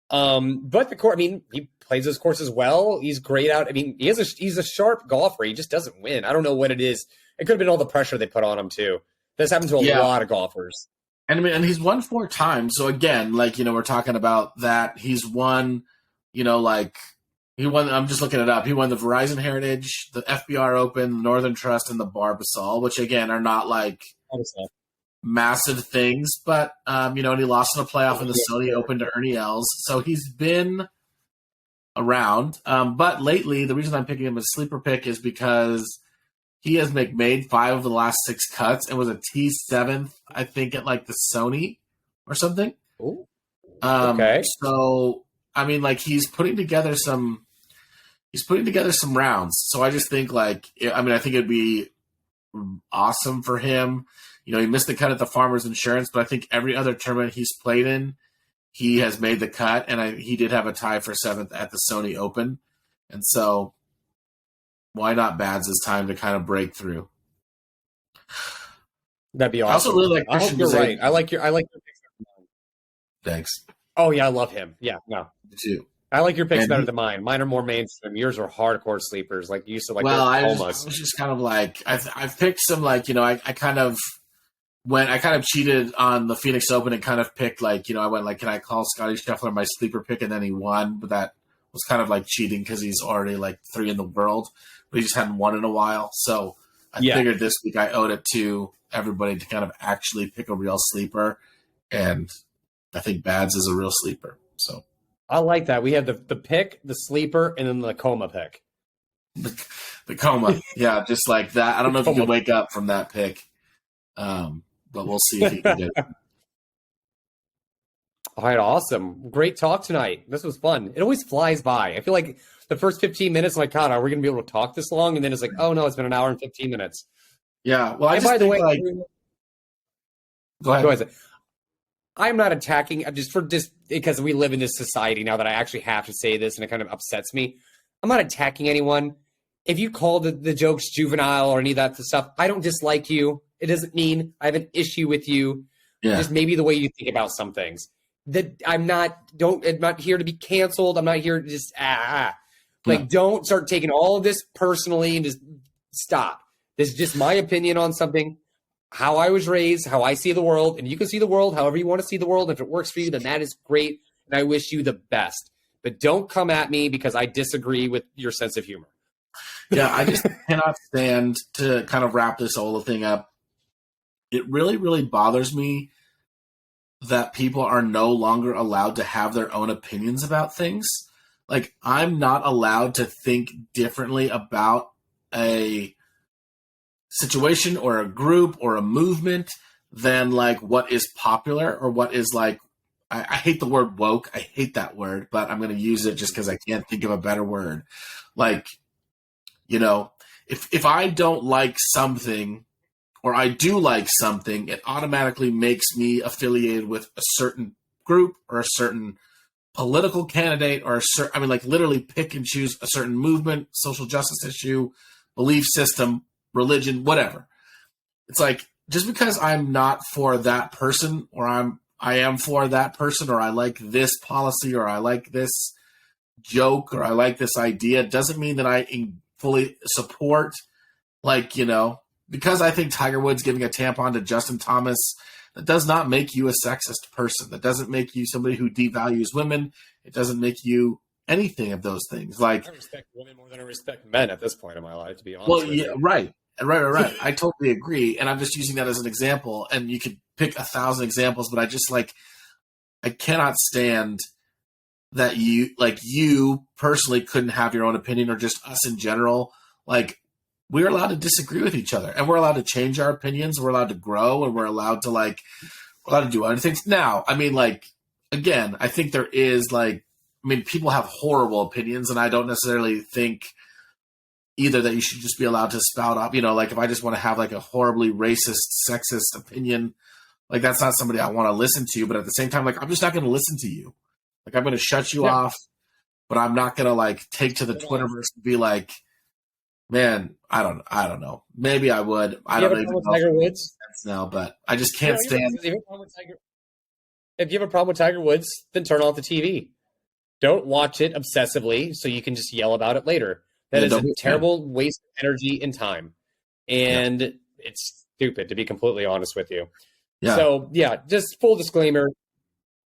But the course, I mean, he plays his courses well. He's great out. I mean, he's a sharp golfer. He just doesn't win. I don't know what it is. It could have been all the pressure they put on him too. This happens to a lot of golfers. And I mean, and he's won 4 times. So again, like, we're talking about that. He's won, he won. I'm just looking it up. He won the Verizon Heritage, the FBR Open, Northern Trust, and the Barbasol, which again are not like massive things, but and he lost in a playoff in the Sony Open to Ernie Els. So he's been around. But lately, the reason I'm picking him as a sleeper pick is because he has made 5 of the last 6 cuts and was a T7th, I think, at like the Sony or something. Ooh. Okay. So I mean, like he's putting together some rounds. So I just think I think it'd be awesome for him. He missed the cut at the Farmers Insurance, but I think every other tournament he's played in, he has made the cut, and he did have a tie for 7th at the Sony Open. And so why not Bads' time to kind of break through? That'd be awesome. I also really like Christian. I hope you're right. I like your picks. Thanks. Oh yeah, I love him. Yeah, no. Me too. I like your picks better than mine. Mine are more mainstream. Yours are hardcore sleepers. Like you used to like. Well, I was just kind of like I've picked some I kind of cheated on the Phoenix Open and kind of picked I went like, can I call Scotty Scheffler my sleeper pick, and then he won, but that was kind of like cheating because he's already like 3 in the world, but he just hadn't won in a while. So I figured this week I owed it to everybody to kind of actually pick a real sleeper, and I think Bads is a real sleeper. So. I like that. We have the pick, the sleeper, and then the coma pick. The coma. Yeah, just like that. I don't know if you can wake up from that pick, but we'll see if he can get it. All right, awesome. Great talk tonight. This was fun. It always flies by. I feel like the first 15 minutes, I'm like, God, are we going to be able to talk this long? And then it's like, oh, no, it's been an hour and 15 minutes. Yeah, well, by the way, go ahead. I'm not attacking just because we live in this society now that I actually have to say this and it kind of upsets me. I'm not attacking anyone. If you call the jokes juvenile or any of that stuff, I don't dislike you. It doesn't mean I have an issue with you. Yeah. Just maybe the way you think about some things. That I'm not here to be canceled. I'm not here to just don't start taking all of this personally and just stop. This is just my opinion on something. How I was raised, how I see the world, and you can see the world however you want to see the world. If it works for you, then that is great, and I wish you the best. But don't come at me because I disagree with your sense of humor. Yeah, I just cannot stand to kind of wrap this whole thing up. It really, really bothers me that people are no longer allowed to have their own opinions about things. Like, I'm not allowed to think differently about a situation or a group or a movement than like what is popular or what is like, I hate the word woke. I hate that word, but I'm going to use it just because I can't think of a better word. Like, if I don't like something or I do like something, it automatically makes me affiliated with a certain group or a certain political candidate or literally pick and choose a certain movement, social justice issue, belief system, religion, whatever. It's like, just because I'm not for that person or I am for that person or I like this policy or I like this joke or I like this idea doesn't mean that I fully support, like, because I think Tiger Woods giving a tampon to Justin Thomas, that does not make you a sexist person. That doesn't make you somebody who devalues women. It doesn't make you anything of those things. Like, I respect women more than I respect men at this point in my life, to be honest. Well, yeah, right. I totally agree. And I'm just using that as an example. And you could pick 1,000 examples, but I just I cannot stand that you personally couldn't have your own opinion, or just us in general. Like, we're allowed to disagree with each other, and we're allowed to change our opinions. We're allowed to grow, and we're allowed to do other things. Now, I mean, again, I think there is people have horrible opinions, and I don't necessarily think either that you should just be allowed to spout up. If I just want to have a horribly racist, sexist opinion, that's not somebody I want to listen to. But at the same time, I'm just not going to listen to you. I'm going to shut you off, but I'm not going to take to the Twitterverse and be like, man, I don't know. Maybe I would. I don't even know. Tiger Woods now, but I just can't stand. If you have a problem with Tiger Woods, then turn off the TV. Don't watch it obsessively so you can just yell about it later. That is a terrible waste of energy and time. And it's stupid, to be completely honest with you. Yeah. So, just full disclaimer,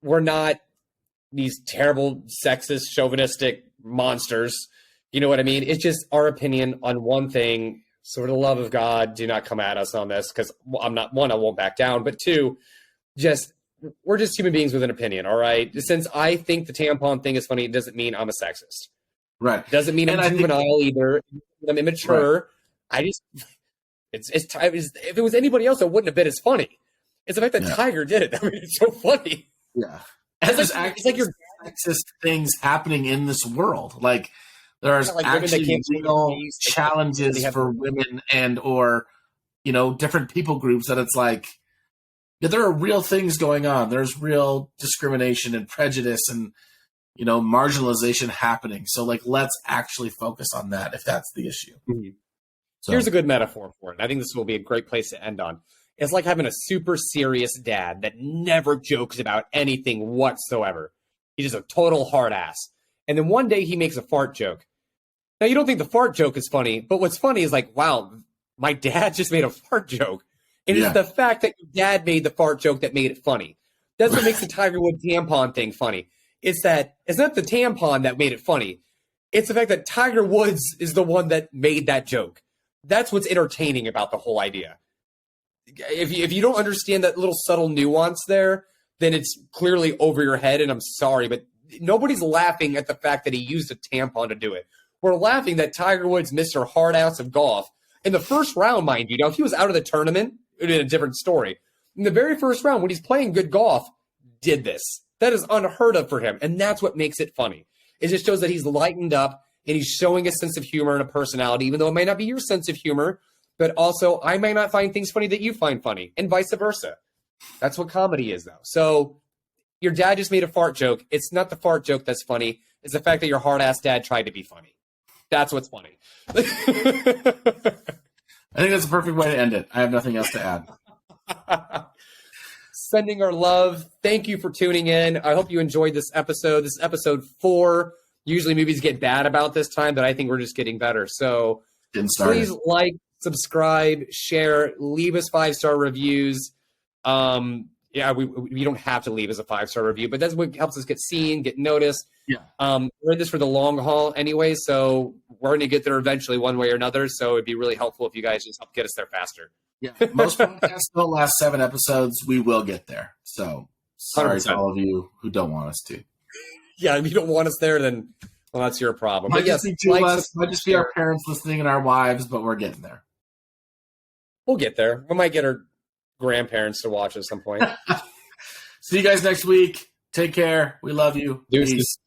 we're not these terrible, sexist, chauvinistic monsters. You know what I mean? It's just our opinion on one thing. So for the love of God, do not come at us on this, because I'm not, one, I won't back down, but two, we're just human beings with an opinion, all right? Since I think the tampon thing is funny, it doesn't mean I'm a sexist. Right. Doesn't mean I'm juvenile either. I'm immature. Right. If it was anybody else, it wouldn't have been as funny. It's the fact that Tiger did it. I mean, it's so funny. Yeah. It's like your sexist things happening in this world. There's actually real challenges for women or different people groups that it's there are real things going on. There's real discrimination and prejudice and, marginalization happening. So let's actually focus on that if that's the issue. Mm-hmm. So, here's a good metaphor for it. I think this will be a great place to end on. It's like having a super serious dad that never jokes about anything whatsoever. He's just a total hard ass. And then one day he makes a fart joke. Now, you don't think the fart joke is funny, but what's funny is wow, my dad just made a fart joke. It is the fact that your dad made the fart joke that made it funny. That's what makes the Tiger Woods tampon thing funny. It's not the tampon that made it funny. It's the fact that Tiger Woods is the one that made that joke. That's what's entertaining about the whole idea. If you don't understand that little subtle nuance there, then it's clearly over your head, and I'm sorry, but nobody's laughing at the fact that he used a tampon to do it. We're laughing that Tiger Woods, Mr. Hard Ass of golf, in the first round, mind you. Now, if he was out of the tournament, it would have been a different story. In the very first round, when he's playing good golf, did this. That is unheard of for him, and that's what makes it funny. It just shows that he's lightened up, and he's showing a sense of humor and a personality, even though it may not be your sense of humor, but also I may not find things funny that you find funny, and vice versa. That's what comedy is, though. So your dad just made a fart joke. It's not the fart joke that's funny. It's the fact that your hard-ass dad tried to be funny. That's what's funny. I think that's a perfect way to end it. I have nothing else to add. Sending our love. Thank you for tuning in. I hope you enjoyed this episode. This is episode 4. Usually movies get bad about this time, but I think we're just getting better. So please like, subscribe, share, leave us 5-star reviews. We don't have to leave us a 5-star review, but that's what helps us get seen, get noticed. Yeah. We're in this for the long haul anyway, so we're going to get there eventually one way or another. So it'd be really helpful if you guys just help get us there faster. Yeah. Most podcasts don't last 7 episodes. We will get there. So sorry 100%. To all of you who don't want us to. Yeah, if you don't want us there, then that's your problem. Might just be our parents listening and our wives, but we're getting there. We'll get there. We might get our grandparents to watch at some point. See you guys next week. Take care. We love you. Peace.